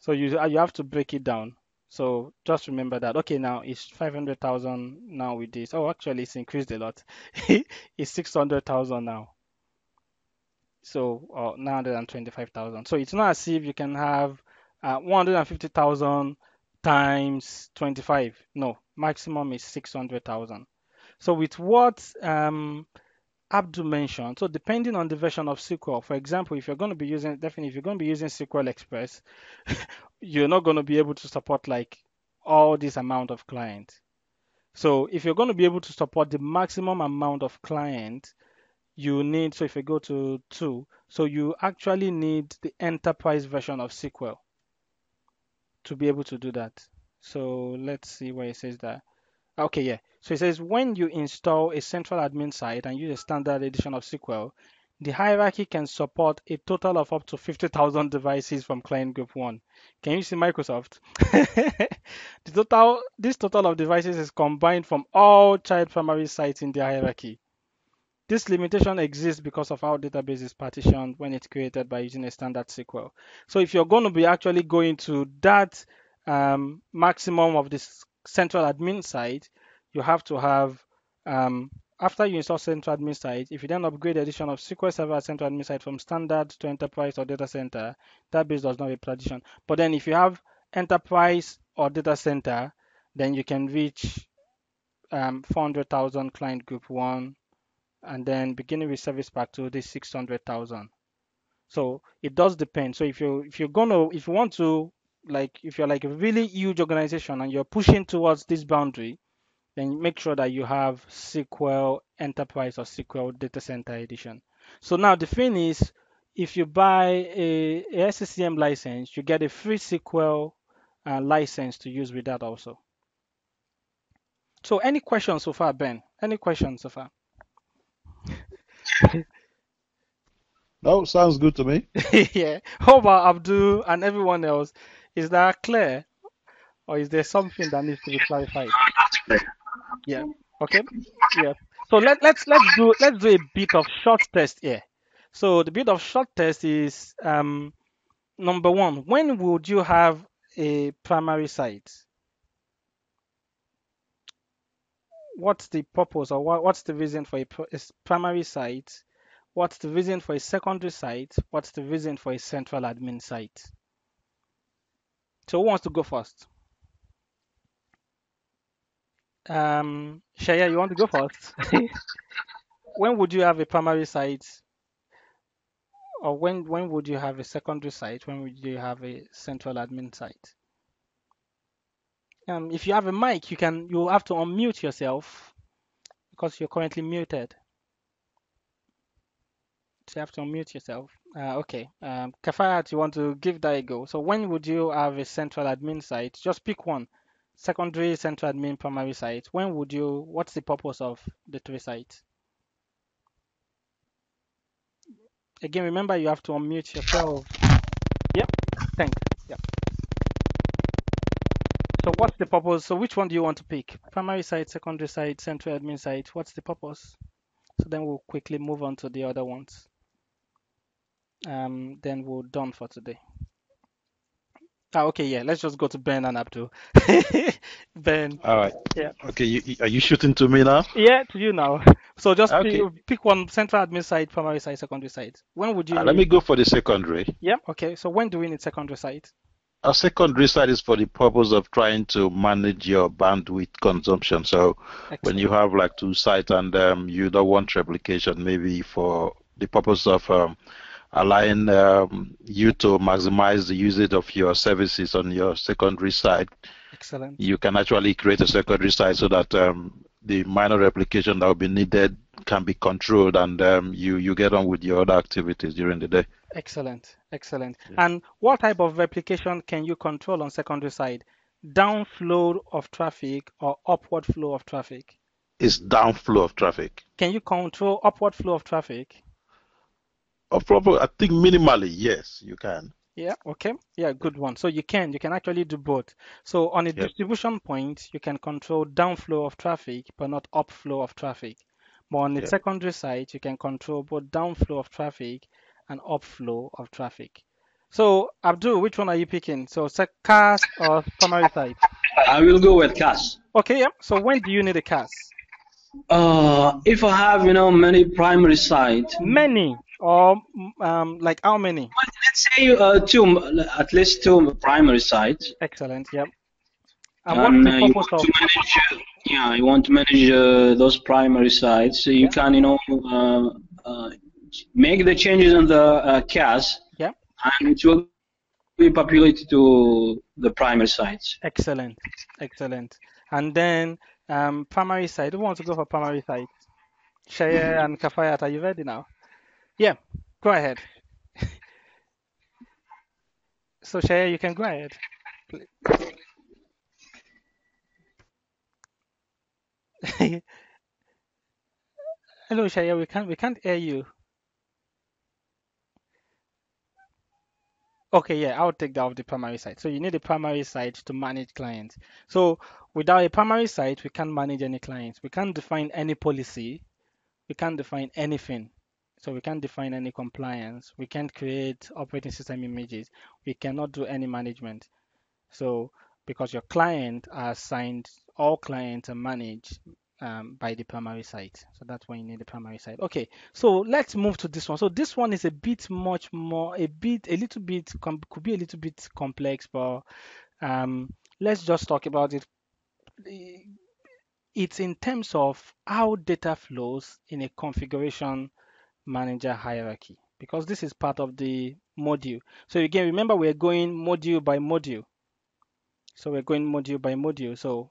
So you have to break it down. So just remember that. Okay, now it's 500,000 now with this. Oh, actually, it's increased a lot. It's 600,000 now. So 925,000. So it's not as if you can have 150,000 times 25. No, maximum is 600,000. So with what Abdul mentioned, so depending on the version of SQL, for example, if you're going to be using, definitely if you're going to be using SQL Express, you're not going to be able to support like all this amount of clients. So if you're going to be able to support the maximum amount of clients, you need, so if you go to 2, so you actually need the enterprise version of SQL to be able to do that. So let's see where it says that. Okay, yeah. So it says when you install a central admin site and use a standard edition of SQL, the hierarchy can support a total of up to 50,000 devices from client group 1. Can you see Microsoft? This total of devices is combined from all child primary sites in the hierarchy. This limitation exists because of how database is partitioned when it's created by using a standard SQL. So if you're going to be actually going to that maximum of this central admin site, you have to have, after you install central admin site, if you then upgrade the addition of SQL Server central admin site from standard to enterprise or data center, that base does not have partition. But then if you have enterprise or data center, then you can reach 400,000 client group 1, and then beginning with service pack 2, this 600,000. So it does depend. So if you want to, like, if you're like a really huge organization and you're pushing towards this boundary, then make sure that you have SQL Enterprise or SQL Data Center Edition. So now the thing is, if you buy a SCCM license, you get a free SQL license to use with that also. So any questions so far, Ben? Any questions so far? No, sounds good to me. Yeah. How about Abdul and everyone else? Is that clear, or is there something that needs to be clarified? That's clear. Yeah. Okay. Yeah. So let's do a bit of short test here. So the bit of short test is number 1. When would you have a primary site? What's the purpose, or what's the reason for a primary site? What's the reason for a secondary site? What's the reason for a central admin site? So who wants to go first? Shaya, you want to go first? When would you have a primary site? Or when would you have a secondary site? When would you have a central admin site? If you have a mic, you have to unmute yourself because you're currently muted. So you have to unmute yourself. Okay. Kafayat, you want to give that a go. So when would you have a central admin site? Just pick one. Secondary, central admin, primary site. What's the purpose of the 3 sites? Again, remember you have to unmute yourself. Yep, thanks. Yep. So what's the purpose? So which one do you want to pick? Primary site, secondary site, central admin site. What's the purpose? So then we'll quickly move on to the other ones. Then we're done for today. Okay, yeah, let's just go to Ben and Abdul. Ben. All right. Yeah. Okay, are you shooting to me now? Yeah, to you now. So just Okay. pick one: central admin site, primary site, secondary site. When would you Let me go for the secondary. Yeah, okay. So when do we need secondary site? A secondary site is for the purpose of trying to manage your bandwidth consumption. So Excellent. When you have like 2 sites and you don't want replication, maybe for the purpose of allowing you to maximize the usage of your services on your secondary site. Excellent. You can actually create a secondary site so that the minor replication that will be needed can be controlled, and you get on with your other activities during the day. Excellent. Excellent. Yeah. And what type of replication can you control on secondary side? Downflow of traffic or upward flow of traffic? It's downflow of traffic. Can you control upward flow of traffic? I think minimally, yes, you can. Yeah, okay. Yeah, good one. So you can actually do both. So on a distribution point, you can control downflow of traffic, but not upflow of traffic. But on the secondary side, you can control both downflow of traffic and upflow of traffic. So Abdul, which one are you picking? So CAS or primary side? I will go with CAS. Okay, yeah. So when do you need a CAS? If I have, many primary sites. Many, or like how many? Let's say at least 2 primary sites. Excellent. Yep. And what's the purpose of? You want to manage those primary sites. So you can, make the changes in the CAS. Yeah. And it will be populated to the primary sites. Excellent, excellent. And then primary site. Who wants to go for primary site? Shaya and Kafayat, are you ready now? Yeah, go ahead. So Shaya, you can go ahead. Hello, Shaya. We can't hear you. Okay, yeah, I'll take that off the primary site. So you need a primary site to manage clients. So without a primary site, we can't manage any clients. We can't define any policy. We can't define anything. So we can't define any compliance. We can't create operating system images. We cannot do any management. So because your client are assigned, all clients are managed by the primary site. So that's why you need the primary site. Okay, so let's move to this one. So this one is a bit much more, a little bit, could be a little bit complex, but let's just talk about it. It's in terms of how data flows in a configuration manager hierarchy, because this is part of the module. So again, remember we're going module by module. So we're going module by module. So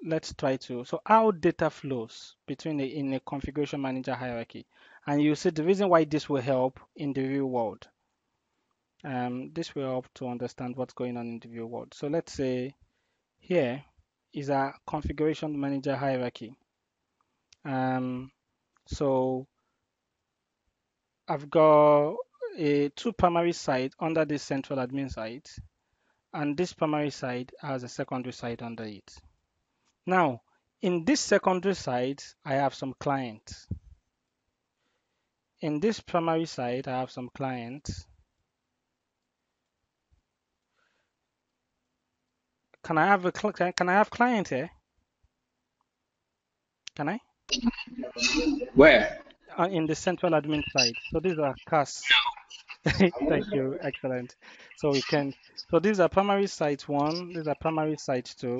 let's try to, so how data flows between in a configuration manager hierarchy. And you see the reason why this will help in the real world. This will help to understand what's going on in the real world. So let's say here is a configuration manager hierarchy. So I've got two primary sites under this central admin site, and this primary site has a secondary site under it. Now, in this secondary site, I have some clients. In this primary site, I have some clients. Can I have client here? Can I? Where? In the central admin side. So these are CAS. Thank you. Excellent. So we can. So these are primary site 1. These are primary site 2.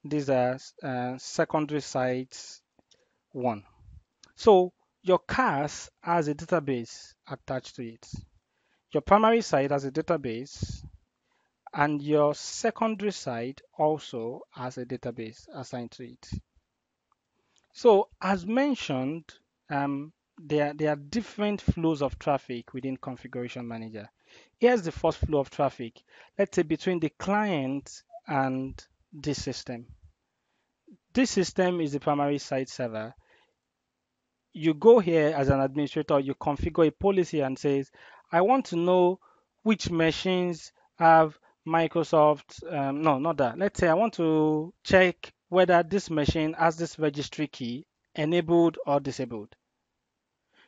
These are secondary site 1. So your CAS has a database attached to it. Your primary site has a database, and your secondary site also has a database assigned to it. So as mentioned, there are different flows of traffic within Configuration Manager. Here's the first flow of traffic, let's say between the client and this system. This system is the primary site server. You go here as an administrator, you configure a policy and says, I want to know which machines have Microsoft, no, not that. Let's say I want to check whether this machine has this registry key enabled or disabled.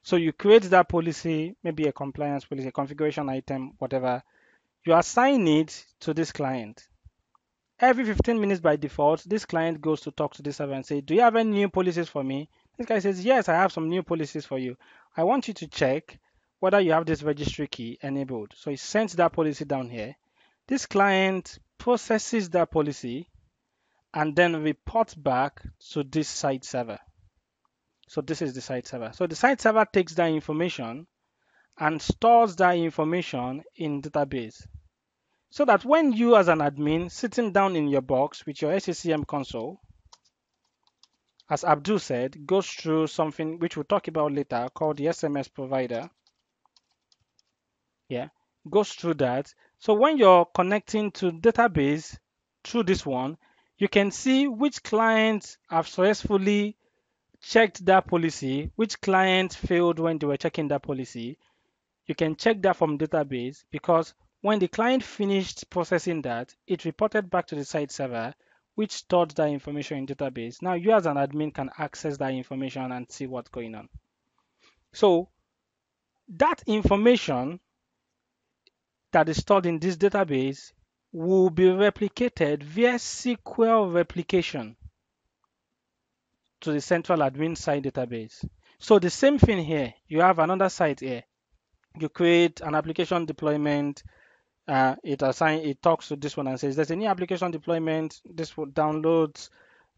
So you create that policy, maybe a compliance policy, a configuration item, whatever. You assign it to this client. Every 15 minutes by default, this client goes to talk to this server and say, do you have any new policies for me? This guy says, yes, I have some new policies for you. I want you to check whether you have this registry key enabled. So he sends that policy down here. This client processes that policy and then reports back to this site server. So this is the site server. So the site server takes that information and stores that information in database. So that when you as an admin sitting down in your box with your SCCM console, as Abdul said, goes through something which we'll talk about later called the SMS provider. Yeah, goes through that. So when you're connecting to database through this one, you can see which clients have successfully checked that policy, which clients failed when they were checking that policy. You can check that from database because when the client finished processing that, it reported back to the site server, which stored that information in database. Now you as an admin can access that information and see what's going on. So that information that is stored in this database will be replicated via SQL replication to the central admin side database. So the same thing here, you have another site here. You create an application deployment, it talks to this one and says there's a new application deployment. This will download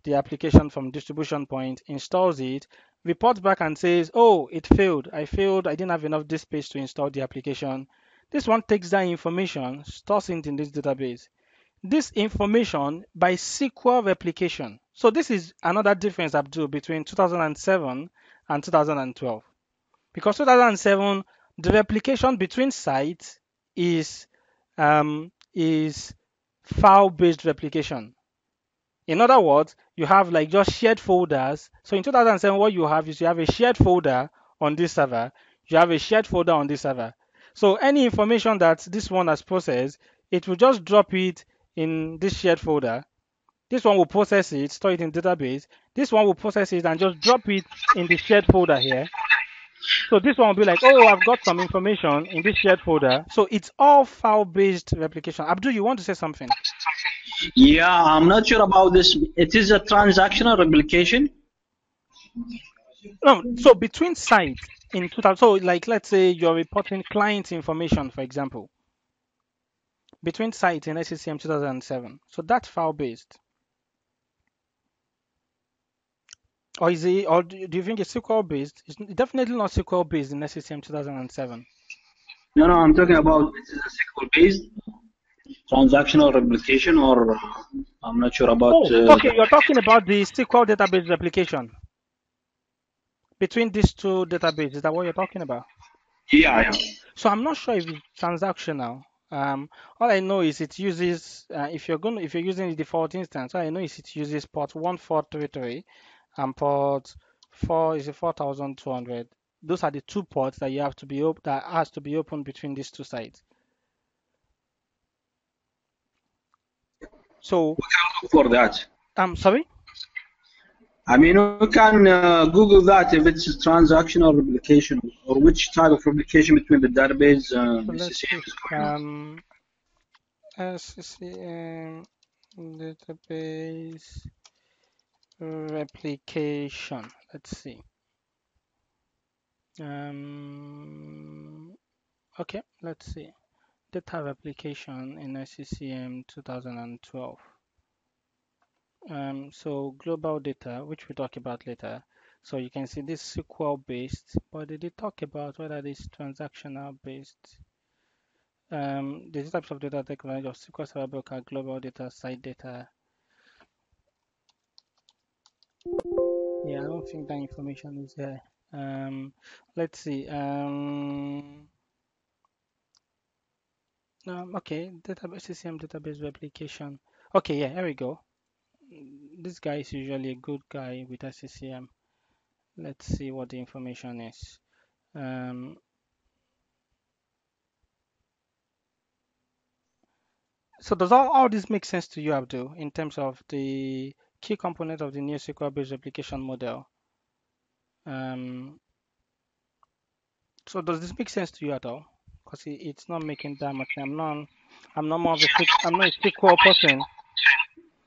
the application from distribution point, installs it, reports back and says, oh, it failed. I didn't have enough disk space to install the application. This one takes that information, stores it in this database. This information by SQL replication. So this is another difference, Abdul, between 2007 and 2012. Because 2007, the replication between sites is file-based replication. In other words, you have like just shared folders. So in 2007, what you have is you have a shared folder on this server. You have a shared folder on this server. So any information that this one has processed, it will just drop it in this shared folder. This one will process it, store it in database. This one will process it and just drop it in the shared folder here. So this one will be like, oh, I've got some information in this shared folder. So it's all file-based replication. Abdul, you want to say something? Yeah, I'm not sure about this. It is a transactional replication. No, so between sites in 2000, so like let's say you're reporting client information, for example, between sites in SCCM 2007. So that's file-based. Or is it, or do you think it's SQL-based? It's definitely not SQL-based in SCCM 2007. No, I'm talking about this is a SQL-based transactional replication, or I'm not sure about. Oh, okay, you're talking about the SQL database replication between these two databases. Is that what you're talking about? Yeah. So I'm not sure if it's transactional. All I know is it uses if you're using the default instance, all I know is it uses port 1433 and port 4200. Those are the two ports that you have to be that has to be open between these two sites. So we can look for that. I'm sorry. I mean, we can Google that if it's a transactional replication or which type of replication between the database and SCCM is going on. SCCM database replication. Let's see. Okay, let's see. Data replication in SCCM 2012. So global data, which we'll talk about later. So you can see this SQL based, but they did talk about whether this transactional based. The types of data technology of SQL Server Broker, global data, site data. Yeah, I don't think that information is there. Let's see. Okay, database SCCM database replication. Okay, yeah, here we go. This guy is usually a good guy with SCCM. Let's see what the information is. So does all this make sense to you, Abdul, in terms of the key component of the new SQL-based replication model? So does this make sense to you at all? Because it's not making that much. I'm not more of I'm not a SQL person.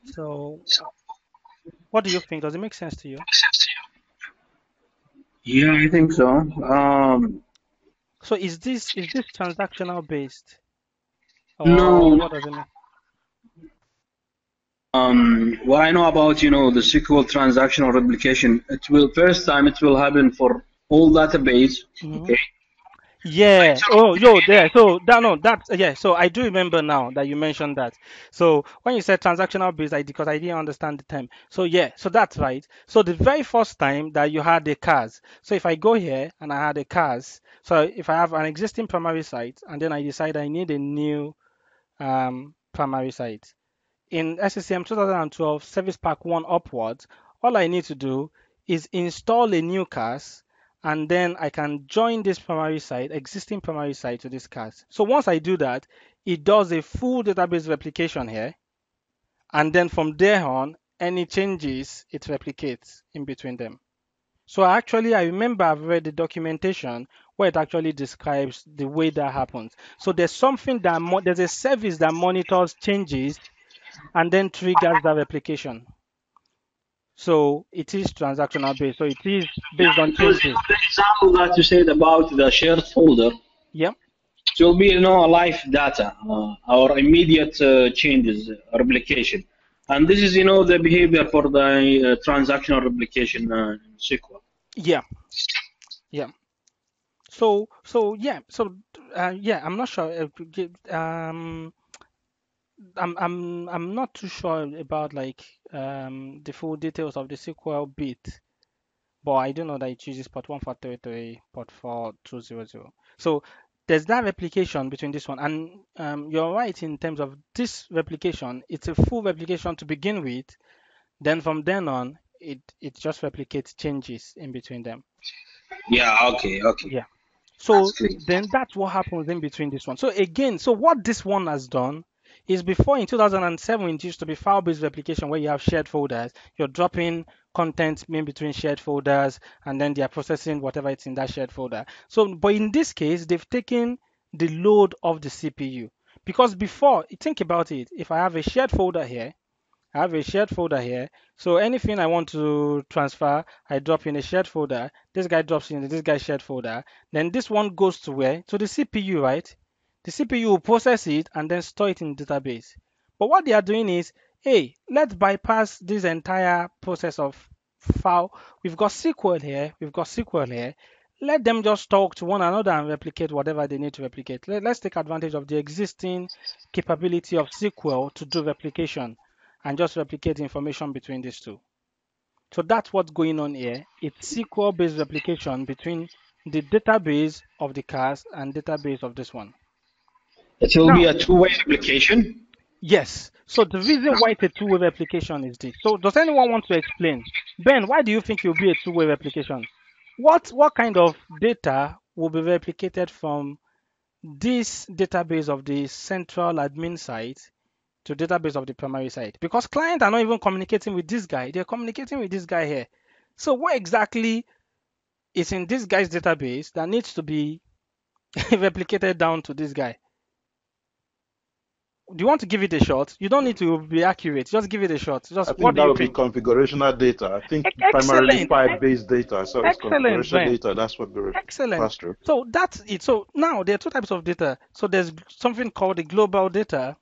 So what do you think? Does it make sense to you? Yeah, I think so. So is this transactional based? Or No. What does it mean? What I know about the SQL transactional replication, it will happen for all database. Okay. Yeah. Oh, yo, there. So that's yeah. So I do remember now that you mentioned that. So when you said transactional based, because I didn't understand the term. So yeah, so that's right. So the very first time that you had a cars. So if I go here and I had a cars, so if I have an existing primary site and then I decide I need a new primary site in SCCM 2012 Service Pack 1 upwards, all I need to do is install a new cars and then I can join this existing primary site to this cars. So once I do that, it does a full database replication here. And then from there on, any changes, it replicates in between them. So I remember I've read the documentation where it actually describes the way that happens. So there's there's a service that monitors changes and then triggers that replication. So it is transactional based. So it is based on changes. The example that you said about the shared folder. Yeah. It will be live data or immediate changes replication, and this is the behavior for the transactional replication SQL. Yeah. Yeah. So yeah. So Yeah, I'm not sure. I'm not too sure about like the full details of the SQL bit, but I do know that it uses port 1433, port 4200. So there's that replication between this one, and you're right in terms of this replication. It's a full replication to begin with. Then from then on, it just replicates changes in between them. Yeah, okay, okay. Yeah. That's So clear. then that's what happens in between this one. So again, so what this one has done is before in 2007, it used to be file-based replication where you have shared folders. You're dropping content in between shared folders and then they are processing whatever it's in that shared folder. So, but in this case, they've taken the load of the CPU because before, think about it. If I have a shared folder here, I have a shared folder here. So anything I want to transfer, I drop in a shared folder. This guy drops in this guy's shared folder. Then this one goes to where? To the CPU, right? The CPU will process it and then store it in the database. But what they are doing is, hey, let's bypass this entire process of file. We've got SQL here. We've got SQL here. Let them just talk to one another and replicate whatever they need to replicate. Let's take advantage of the existing capability of SQL to do replication and just replicate information between these two. So that's what's going on here. It's SQL-based replication between the database of the cars and database of this one. It will be Now, a two-way application. yes. So the reason why it's a two-way replication is this. So does anyone want to explain? Ben, why do you think it will be a two-way replication? What kind of data will be replicated from this database of the central admin site to database of the primary side? Because clients are not even communicating with this guy, they're communicating with this guy here. So what exactly is in this guy's database that needs to be replicated down to this guy? Do you want to give it a shot? You don't need to be accurate, just give it a shot. I Just what think do that you would be think? configurational data. I think primarily Excellent, file-based data. So it's excellent, configuration Ben. data. That's what the Excellent. pass through. So that's it. So now there are two types of data. So there's something called the global data,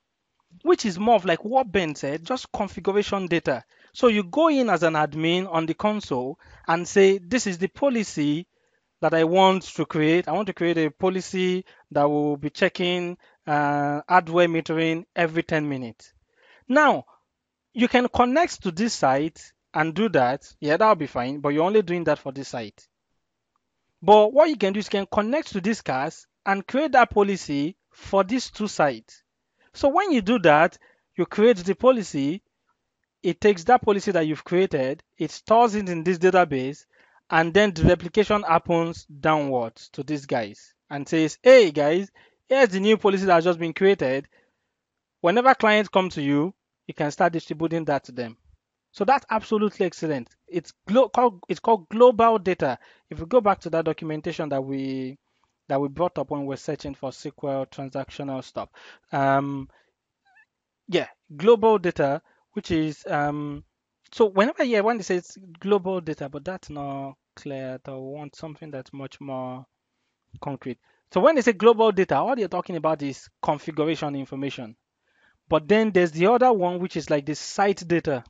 which is more of like what Ben said, just configuration data. So you go in as an admin on the console and say, this is the policy that I want to create. I want to create a policy that will be checking hardware metering every 10 minutes. Now, you can connect to this site and do that. Yeah, that'll be fine, but you're only doing that for this site. But what you can do is you can connect to this cars and create that policy for these two sites. So when you do that, you create the policy, it takes that policy that you've created, it stores it in this database, and then the replication happens downwards to these guys and says, hey guys, here's the new policy that has just been created. Whenever clients come to you, you can start distributing that to them. So that's absolutely excellent. It's called global data. If we go back to that documentation that we brought up when we're searching for SQL transactional stuff, um, yeah, global data, which is so whenever when they say it's global data, but that's not clear. I want something that's much more concrete. So when they say global data, all they're talking about is configuration information. But then there's the other one, which is like the site data.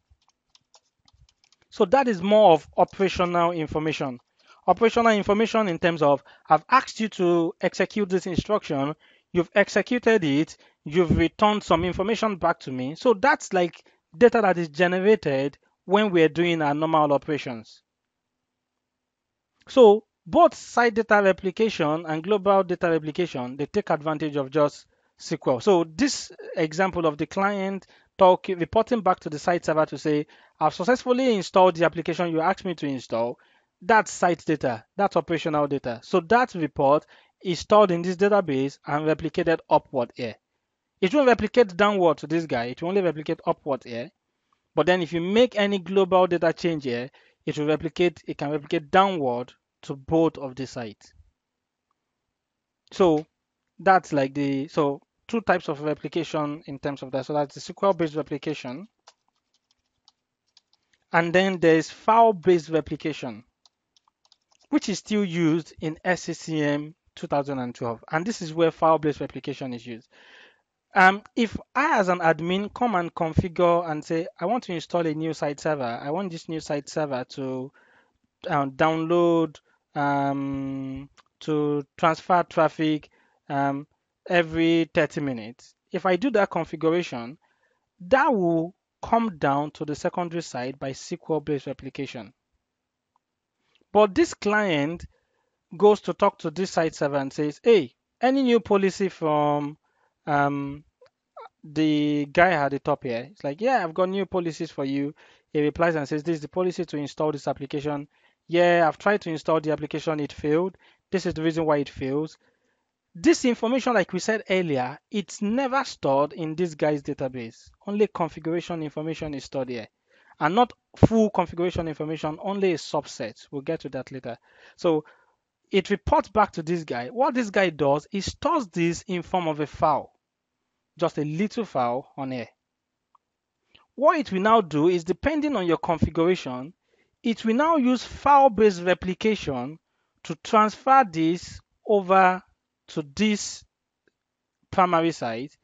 So that is more of operational information. Operational information in terms of I've asked you to execute this instruction, you've executed it, you've returned some information back to me. So that's like data that is generated when we're doing our normal operations. So both site data replication and global data replication, they take advantage of just SQL. So this example of the client reporting back to the site server to say, I've successfully installed the application you asked me to install. That's site data, that's operational data. So that report is stored in this database and replicated upward here. It won't replicate downward to this guy, it will only replicate upward here. But then if you make any global data change here, it can replicate downward to both of the sites. So that's like so two types of replication in terms of that. So that's the SQL-based replication. And then there's file-based replication, which is still used in SCCM 2012. And this is where file-based replication is used. If I, as an admin, come and configure and say, I want to install a new site server, I want this new site server to download, to transfer traffic, um, every 30 minutes. If I do that configuration, that will come down to the secondary side by SQL-based replication. But this client goes to talk to this site server and says, hey, any new policy from um, the guy at the top here? It's like, yeah, I've got new policies for you. He replies and says, this is the policy to install this application. Yeah, I've tried to install the application, it failed. This is the reason why it fails. This information, like we said earlier, it's never stored in this guy's database. Only configuration information is stored here. And not full configuration information, only a subset. We'll get to that later. So it reports back to this guy. What this guy does is stores this in form of a file, just a little file on here. What it will now do is, depending on your configuration, it will now use file-based replication to transfer this over to this primary site,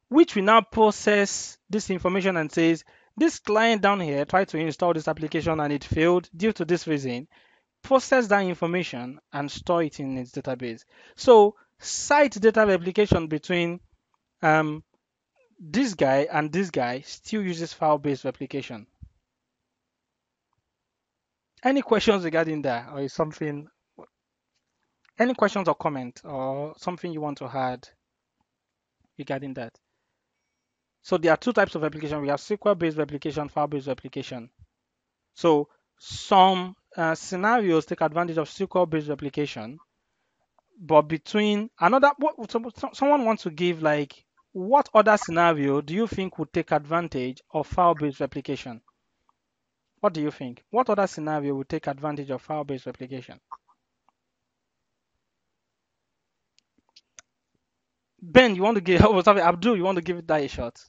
which will now process this information and says, this client down here tried to install this application and it failed due to this reason. Process that information and store it in its database. So site data replication between this guy and this guy still uses file-based replication. Any questions regarding that, or is something? Any questions or comment or something you want to add regarding that? So there are two types of replication. We have SQL-based replication, file-based replication. So some scenarios take advantage of SQL-based replication, but between another, someone wants to give like, what other scenario do you think would take advantage of file-based replication? What do you think? What other scenario would take advantage of file-based replication? Ben, you want to give, oh, sorry, Abdul, you want to give that a shot?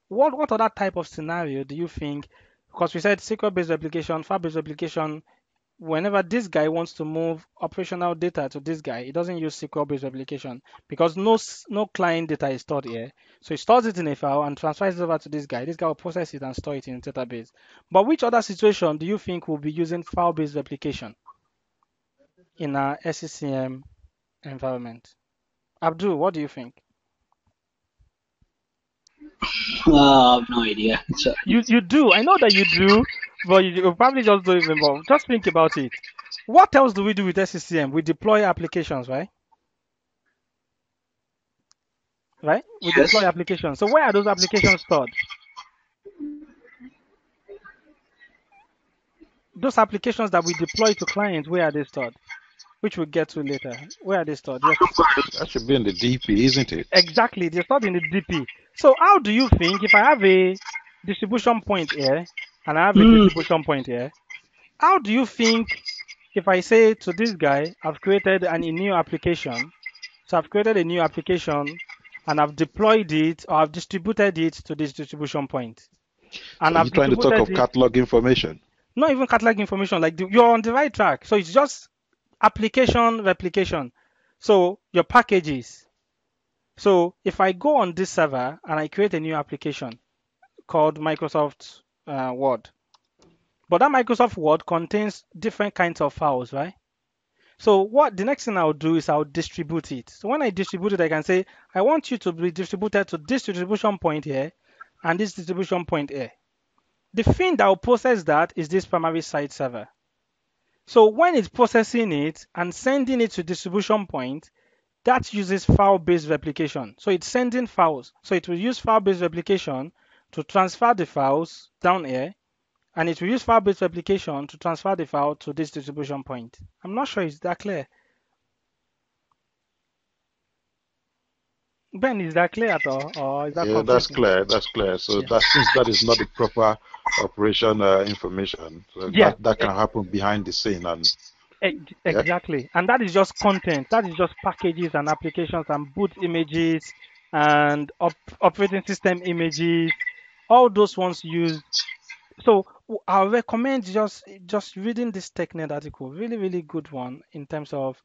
What other type of scenario do you think? Because we said SQL-based replication, file-based replication, whenever this guy wants to move operational data to this guy, it doesn't use SQL-based replication because no client data is stored here. So he stores it in a file and transfers it over to this guy. This guy will process it and store it in a database. But which other situation do you think will be using file-based replication in our SCCM environment? Abdul, what do you think? I have no idea. You do. I know that you do, but you probably just don't even know. Just think about it. What else do we do with SCCM? We deploy applications, right? Right? We Yes. deploy applications. So where are those applications stored? Those applications that we deploy to clients, where are they stored? Which we'll get to later. Where are they stored? Yes. That should be in the DP, isn't it? Exactly. They're stored in the DP. So how do you think, if I have a distribution point here and I have a distribution point here, how do you think if I say to this guy, I've created a new application, so I've created a new application and I've deployed it or I've distributed it to this distribution point. And So you're trying to talk of catalog information? Not even catalog information, like you're on the right track. So it's just application replication. So your packages. So if I go on this server and I create a new application called Microsoft Word, but that Microsoft Word contains different kinds of files, right? So what the next thing I'll do is I'll distribute it. So when I distribute it, I can say, I want you to be distributed to this distribution point here and this distribution point here. The thing that will process that is this primary site server. So when it's processing it and sending it to distribution point, that uses file-based replication. So it's sending files. So it will use file-based replication to transfer the files down here, and it will use file-based replication to transfer the file to this distribution point. I'm not sure it's that clear. Ben, is that clear at all, or is that Yeah, that's clear. That's clear. So that since that is not the proper operation information, so that can happen behind the scene, and exactly. And that is just content. That is just packages and applications and boot images and operating system images. All those ones used. So I recommend just reading this TechNet article. Really, really good one in terms of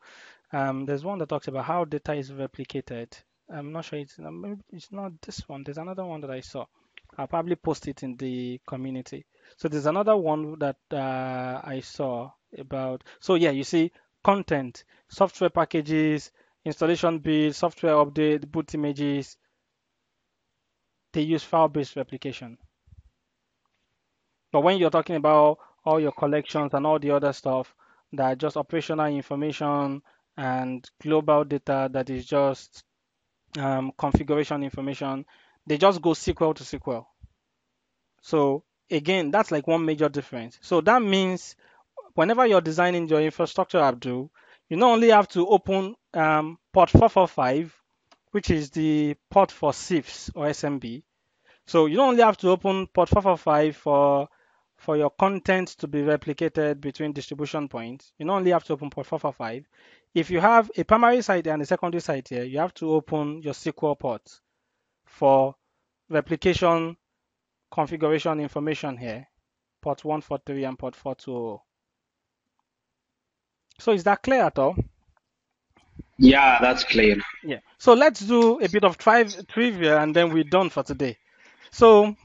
there's one that talks about how data is replicated. I'm not sure it's not this one. There's another one that I saw. I'll probably post it in the community. So there's another one that I saw about. So yeah, you see content, software packages, installation build, software update, boot images, they use file-based replication. But when you're talking about all your collections and all the other stuff that are just operational information and global data that is just configuration information, they just go SQL to SQL. So again, that's like one major difference. So that means whenever you're designing your infrastructure Abdul, you not only have to open port 445, which is the port for CIFS or SMB. So you don't only have to open port 445 for your content to be replicated between distribution points. You not only have to open port 445. If you have a primary site and a secondary site here, you have to open your SQL port for replication configuration information here, port 143 and port 420. So is that clear at all? Yeah, that's clear. Yeah. So let's do a bit of trivia and then we're done for today. So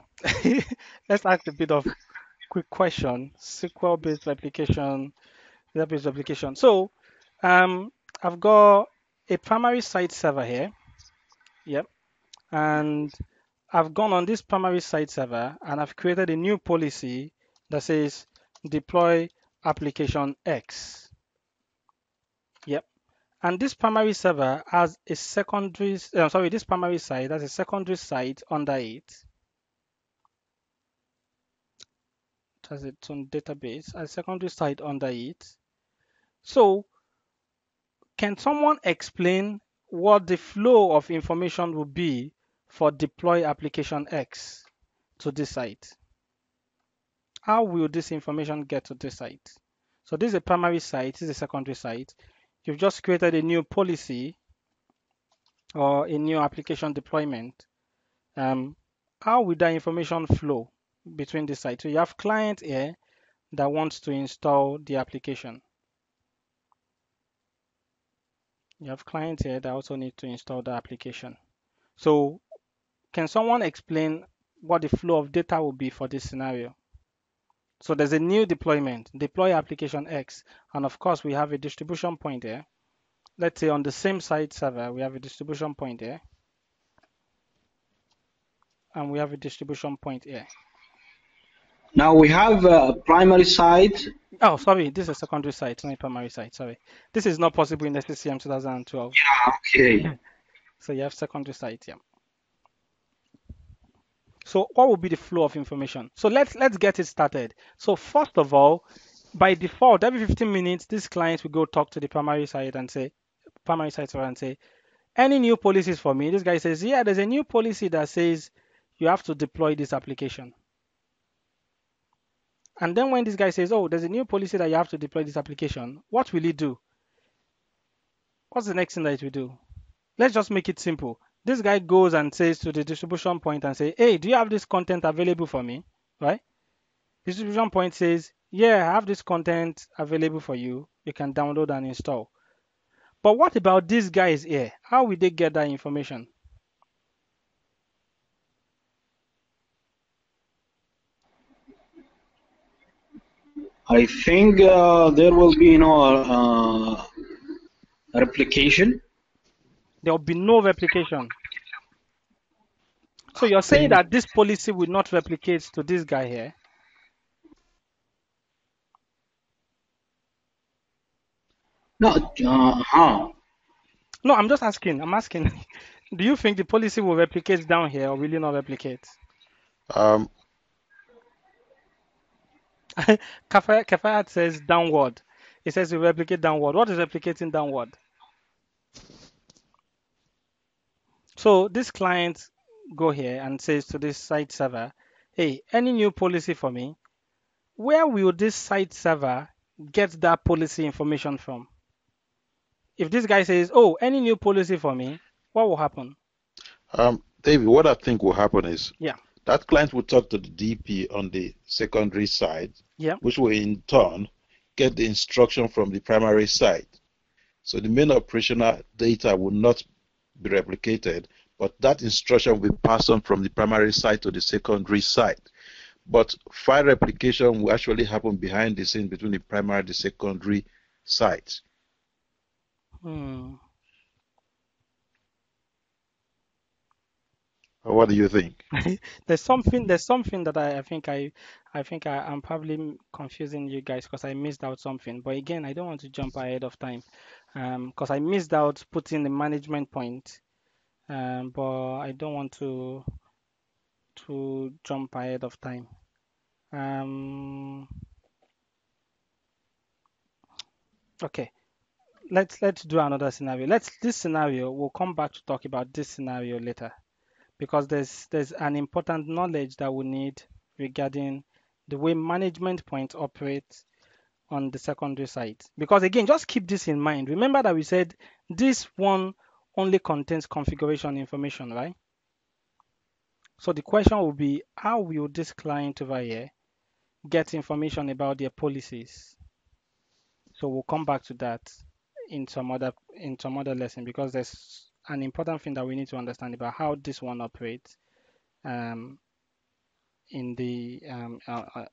let's ask a bit of quick question. SQL-based replication, database replication. So I've got a primary site server here. Yep. And I've gone on this primary site server and I've created a new policy that says deploy application X. Yep. And this primary server has a secondary, this primary site has a secondary site under it. It has its own database, a secondary site under it. So can someone explain what the flow of information will be for deploy application X to this site? How will this information get to this site? So this is a primary site, this is a secondary site. You've just created a new policy or a new application deployment. How will that information flow between the sites? So you have client here that wants to install the application. You have client here that also need to install the application. So can someone explain what the flow of data will be for this scenario? So there's a new deployment, deploy application X, and of course we have a distribution point here. Let's say on the same site server, we have a distribution point here, and we have a distribution point here. Now we have a primary site. Oh, sorry, this is a secondary site, not a primary site. Sorry, this is not possible in SCCM 2012. Yeah, okay. So you have secondary site, yeah. So what will be the flow of information? So let's get it started. So first of all, by default, every 15 minutes, this client will go talk to the primary site and say, any new policies for me? This guy says, yeah, there's a new policy that says you have to deploy this application. And then when this guy says, oh, there's a new policy that you have to deploy this application, what will he do? What's the next thing that it will do? Let's just make it simple. This guy goes and says to the distribution point and say, hey, do you have this content available for me? Right? Distribution point says, yeah, I have this content available for you. You can download and install. But what about these guys here? How will they get that information? I think there will be replication. There will be no replication. So you're saying that this policy will not replicate to this guy here? No, No, I'm just asking. I'm asking. Do you think the policy will replicate down here or will it not replicate? Kafayat says downward. It says it will replicate downward. What is replicating downward? So this client go here and says to this site server, hey, any new policy for me? Where will this site server get that policy information from? If this guy says, oh, any new policy for me, what will happen? David, what I think will happen is Yeah. that client will talk to the DP on the secondary side, Yeah. which will in turn get the instruction from the primary side. So the main operational data will not be replicated, but that instruction will be passed on from the primary side to the secondary side. But file replication will actually happen behind the scenes between the primary and the secondary sites. What do you think? There's something that I'm probably confusing you guys because I missed out something. But again, I don't want to jump ahead of time, because I missed out putting the management point. But I don't want to jump ahead of time. Um, okay, let's do another scenario. This scenario, we'll come back to talk about this scenario later, because there's an important knowledge that we need regarding the way management points operate on the secondary side. Because again, just keep this in mind. Remember that we said this one only contains configuration information, right? So the question will be, how will this client over here get information about their policies? So we'll come back to that in some other lesson, because there's an important thing that we need to understand about how this one operates, um, in the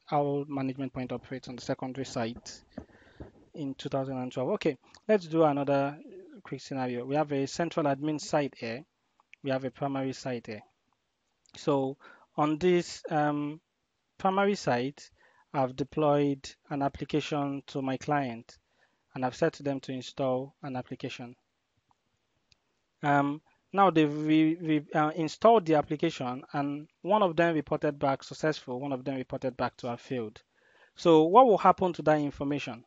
how management point operates on the secondary site in 2012. Okay, let's do another quick scenario. We have a central admin site here. We have a primary site here. So on this primary site, I've deployed an application to my client, and I've said to them to install an application. Now they've installed the application, and one of them reported back successful, one of them reported back to have failed. So what will happen to that information?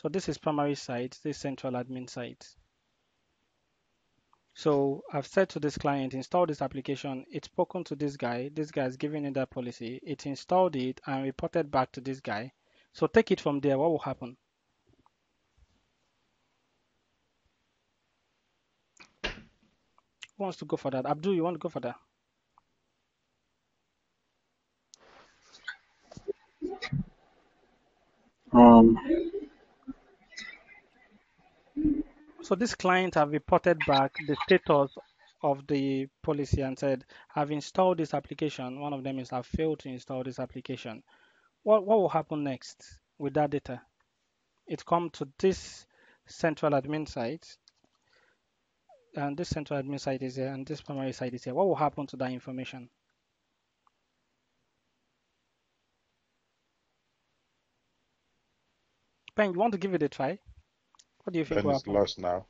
So this is primary site, this central admin site. So I've said to this client, install this application. It's spoken to this guy. This guy has given it that policy. It installed it and reported back to this guy. So take it from there. What will happen? Who wants to go for that? Abdul, you want to go for that? Um, So this client have reported back the status of the policy and said, I've installed this application. One of them is I've failed to install this application. What will happen next with that data? It come to this central admin site, and this central admin site is here, and this primary site is here. What will happen to that information? Ben, you want to give it a try? What do you think Ben will is happen? lost now.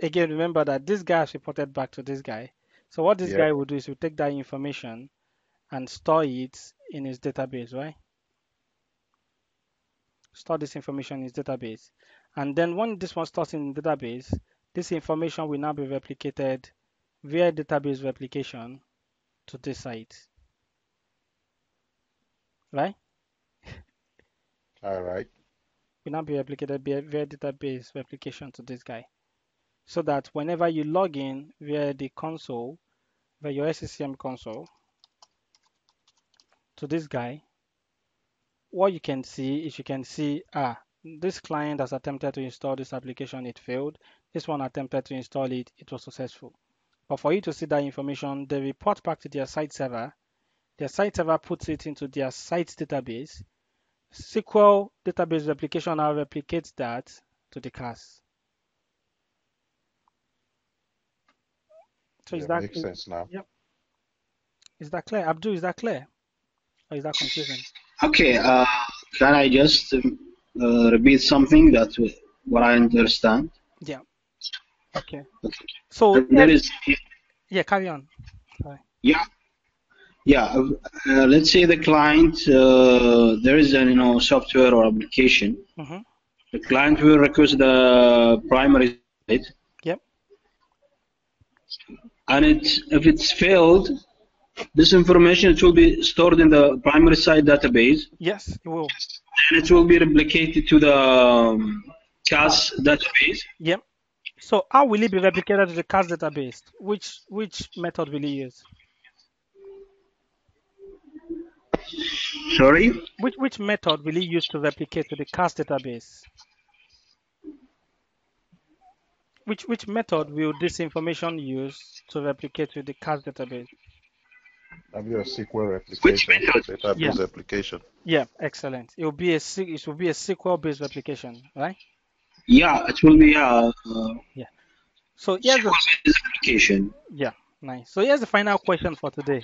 Again, remember that this guy has reported back to this guy. So what this Yep. guy will do is he'll take that information and store it in his database, right? Store this information in his database. And then when this one stores in the database, this information will now be replicated via database replication to this site, right? All right. Will now be replicated via database replication to this guy. So that whenever you log in via the console, via your SCCM console to this guy, what you can see is you can see, this client has attempted to install this application, it failed. This one attempted to install it, it was successful. But for you to see that information, they report back to their site server. Their site server puts it into their site database. SQL database replication now replicates that to the CAS. So Yeah, makes sense now. yep. Is that clear? Abdul, is that clear? Or is that confusing? okay, can I just repeat something that what I understand? Yeah. Okay. Okay. So There is, yeah, carry on. Sorry. yeah, yeah. Let's say the client, there is a software or application. Mm-hmm. The client will request the primary site, Yep. and if it's failed, this information it will be stored in the primary site database, Yes, it will. and it will be replicated to the CAS database. Yep. So how will it be replicated to the CAS database? Which method will you use? Sorry? Which method will you use to replicate to the CAS database? Which method will this information use to replicate to the CAS database? Have your SQL Which replication, method? Yeah. database application. Yeah, excellent. It will be a SQL based replication, right? Yeah, it will be Yeah. So She here's the was in this application. yeah, nice. So here's the final question for today.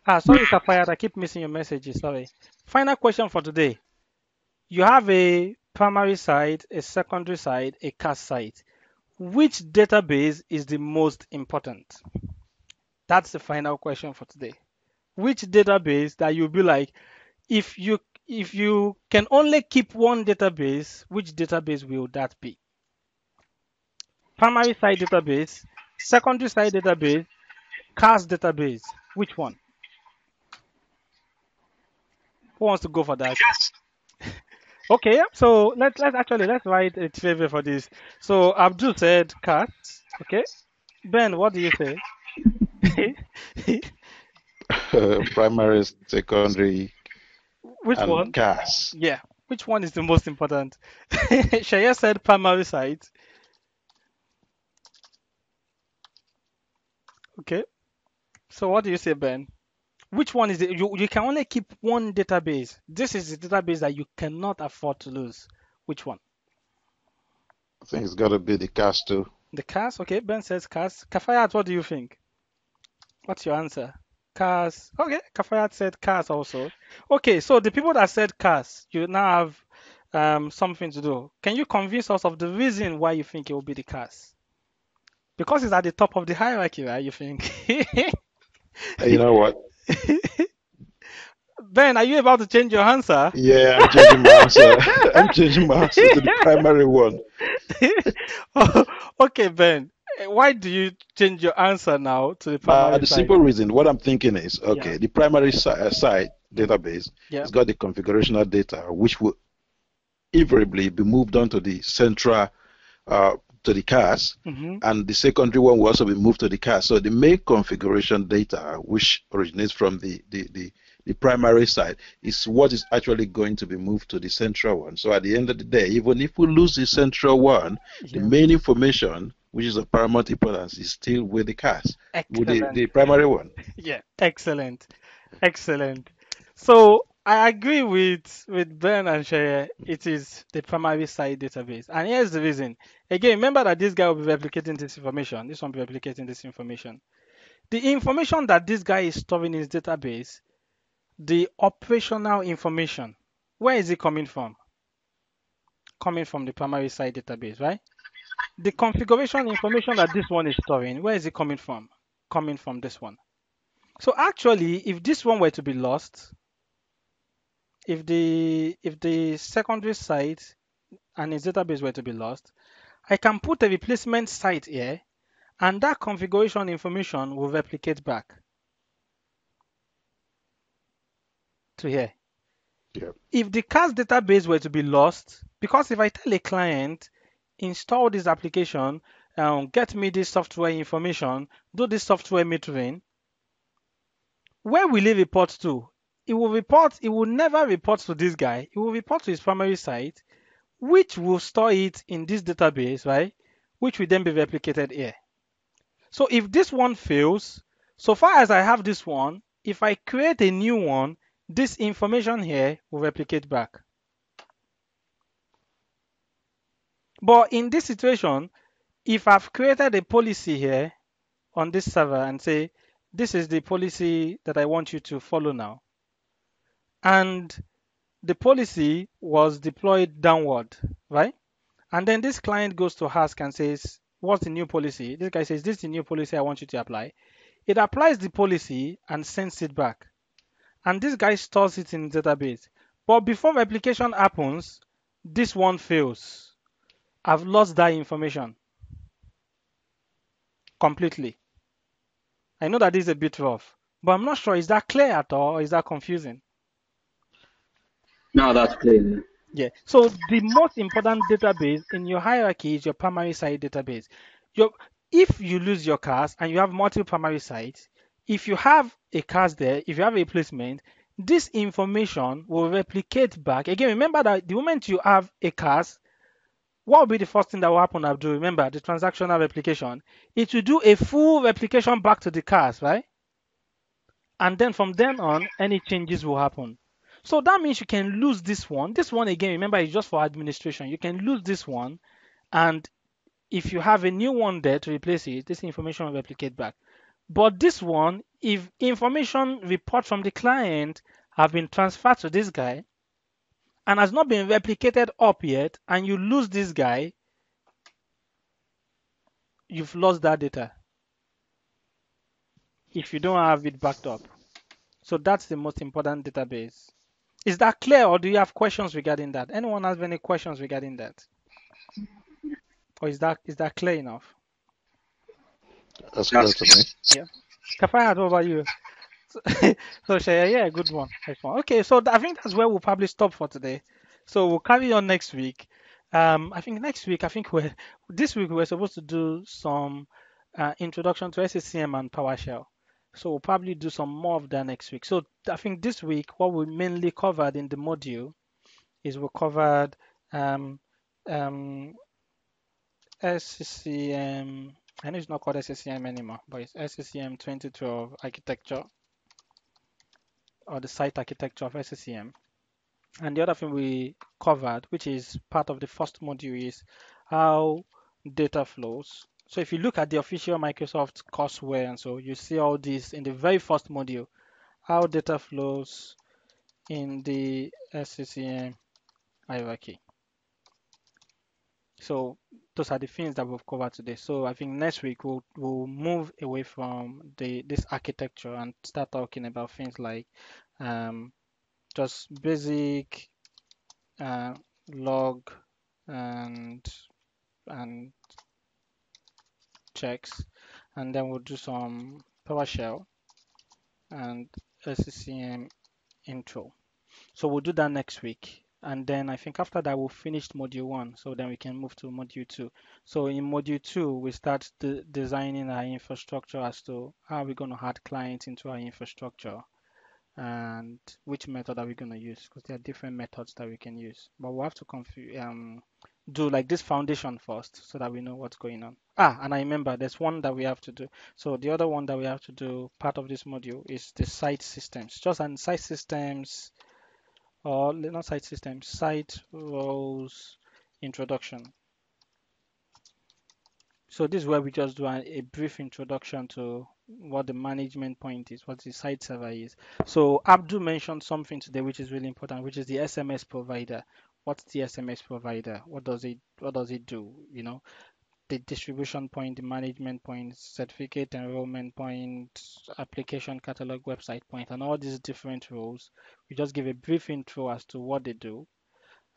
Sorry, Kafayat, I keep missing your messages. Sorry. Final question for today. You have a primary site, a secondary site, a cache site. Which database is the most important? That's the final question for today. Which database that you'll be like, if you if you can only keep one database, which database will that be? Primary site database, secondary site database, cache database. Which one? Who wants to go for that? Yes. Okay, yeah. So let's write a favor for this. So Abdul said cache. Okay. Ben, what do you say? Primary, secondary, Which and one? CAS. Yeah. Which one is the most important? Shaya said primary site. Okay. So what do you say, Ben? Which one is it? You can only keep one database. This is the database that you cannot afford to lose. Which one? I think it's got to be the CAS too. The CAS? Okay, Ben says CAS. Kafayat, what do you think? What's your answer? CAS. Okay, Kafayat said CAS also. Okay, so the people that said CAS, you now have something to do. Can you convince us of the reason why you think it will be the CAS? Because it's at the top of the hierarchy, right? You think? You know what? Ben, are you about to change your answer? Yeah, I'm changing my answer. I'm changing my answer to the primary one. Okay, Ben. Why do you change your answer now to the primary The side? simple reason, what I'm thinking is, Yeah. okay, the primary site database Yeah. has got the configurational data, which will invariably be moved on to the central, uh, to the CAS, Mm-hmm. and the secondary one will also be moved to the CAS. So the main configuration data, which originates from the primary side, is what is actually going to be moved to the central one. So at the end of the day, even if we lose the central one, the Yeah. main information, which is of paramount importance, is still with the CAS, with Excellent. the primary one. Yeah. Excellent. Excellent. So I agree with Ben and Shaya. It is the primary side database. And here's the reason. Again, remember that this guy will be replicating this information. This one will be replicating this information. The information that this guy is storing in his database, the operational information, where is it coming from? Coming from the primary side database, right? The configuration information that this one is storing, where is it coming from? Coming from this one. So actually, if this one were to be lost, if the secondary site and its database were to be lost, I can put a replacement site here, and that configuration information will replicate back to here. Yeah. If the CAS database were to be lost, because if I tell a client, install this application, get me this software information, do this software metering, where will it report to? It will never report to this guy. It will report to his primary site, which will store it in this database, right? Which will then be replicated here. So if this one fails, so far as I have this one, if I create a new one, this information here will replicate back. But in this situation, if I've created a policy here on this server and say, this is the policy that I want you to follow now, and the policy was deployed downward, right? And then this client goes to ask and says, what's the new policy? This guy says, this is the new policy I want you to apply. It applies the policy and sends it back. And this guy stores it in the database. But before replication happens, this one fails. I've lost that information completely. I know that this is a bit rough, but I'm not sure. Is that clear at all, or is that confusing? No, that's clear. Yeah. So the most important database in your hierarchy is your primary site database. Your If you lose your cars and you have multiple primary sites, if you have a cars there, if you have a replacement, this information will replicate back. Again, remember that the moment you have a cars, what will be the first thing that will happen, Abdul? Remember the transactional replication. It will do a full replication back to the cars, right? And then from then on, any changes will happen. So that means you can lose this one. This one again, remember, is just for administration. You can lose this one, and if you have a new one there to replace it, this information will replicate back. But this one, if information report from the client have been transferred to this guy and has not been replicated up yet, and you lose this guy, you've lost that data if you don't have it backed up. So that's the most important database. Is that clear, or do you have questions regarding that? Anyone has any questions regarding that? Or is that clear enough? That's clear to me. Yeah. Kafayat, what about you? So Shaya, yeah, good one. Nice one. Okay, so I think that's where we'll probably stop for today. So we'll carry on next week. I think next week, this week we're supposed to do some introduction to SCCM and PowerShell. So we'll probably do some more of that next week. So I think this week, what we mainly covered in the module is we covered um, um, SCCM. I know it's not called SCCM anymore, but it's SCCM 2012 architecture, or the site architecture of SCCM. And the other thing we covered, which is part of the first module, is how data flows. So if you look at the official Microsoft courseware, and so you see all this in the very first module, how data flows in the SCCM hierarchy. So those are the things that we've covered today. So I think next week we'll move away from this architecture and start talking about things like just basic log and checks, and then we'll do some PowerShell and SCCM intro. So we'll do that next week. And then I think after that, we'll finish module 1. So then we can move to module 2. So in module 2, we start designing our infrastructure as to how we're going to add clients into our infrastructure and which method are we going to use, because there are different methods that we can use. But we'll have to do like this foundation first so that we know what's going on. And I remember there's one that we have to do. So the other one that we have to do, part of this module, is the site systems. Just on site systems, or not site systems, site roles introduction. So this is where we just do a brief introduction to what the management point is, what the site server is. So Abdul mentioned something today which is really important, which is the SMS provider. What's the SMS provider? What does it do? You know, the distribution point, the management point, certificate enrollment point, application catalog website point, and all these different roles. We just give a brief intro as to what they do,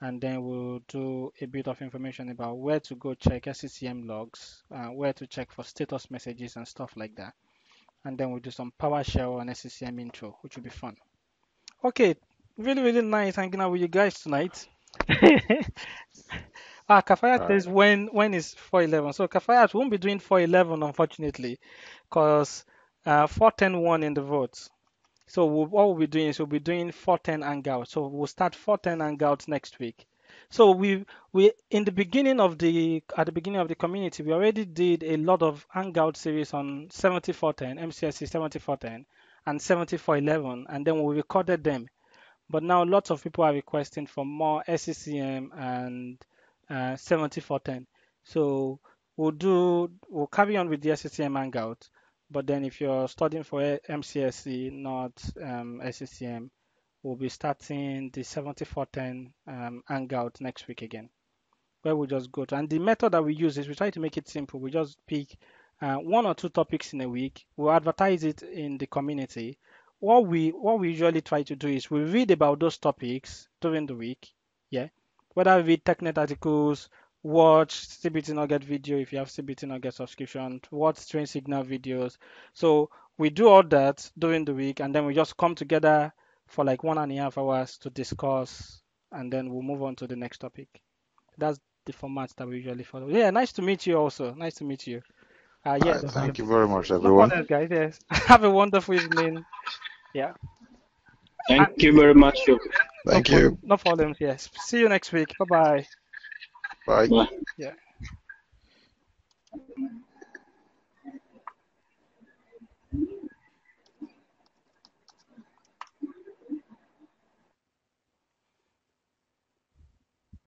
and then we'll do a bit of information about where to go check SCCM logs, where to check for status messages and stuff like that. And then we'll do some PowerShell and SCCM intro, which will be fun. Okay, really, really nice hanging out with you guys tonight. Kafayat says when is 411? So Kafayat won't be doing 411 unfortunately, because 4101 in the votes. So what we'll be doing is we'll be doing 410 Hangout. So we'll start 410 Hangout next week. So we in the beginning of the community, we already did a lot of Hangout series on 7410, MCSC 7410, and 7411, and then we recorded them. But now lots of people are requesting for more SCCM and 7410. So we'll carry on with the SCCM Hangout. But then if you're studying for MCSC, not SCCM, we'll be starting the 7410 Hangout next week again, where we just go to. And the method that we use is we try to make it simple. We just pick 1 or 2 topics in a week. We'll advertise it in the community. What we usually try to do is we read about those topics during the week. Yeah. Whether we read TechNet articles, watch CBT Nugget video if you have CBT Nugget subscription, watch Train Signal videos. So we do all that during the week, and then we just come together for like 1.5 hours to discuss, and then we'll move on to the next topic. That's the format that we usually follow. Yeah, nice to meet you also. Nice to meet you. Yeah. Thank you very much, No everyone. problem, guys. Yes. Have a wonderful evening. Yeah. Thank you very much. Thank you. No problems. Yes. See you next week. Bye-bye. Bye. Bye. Yeah.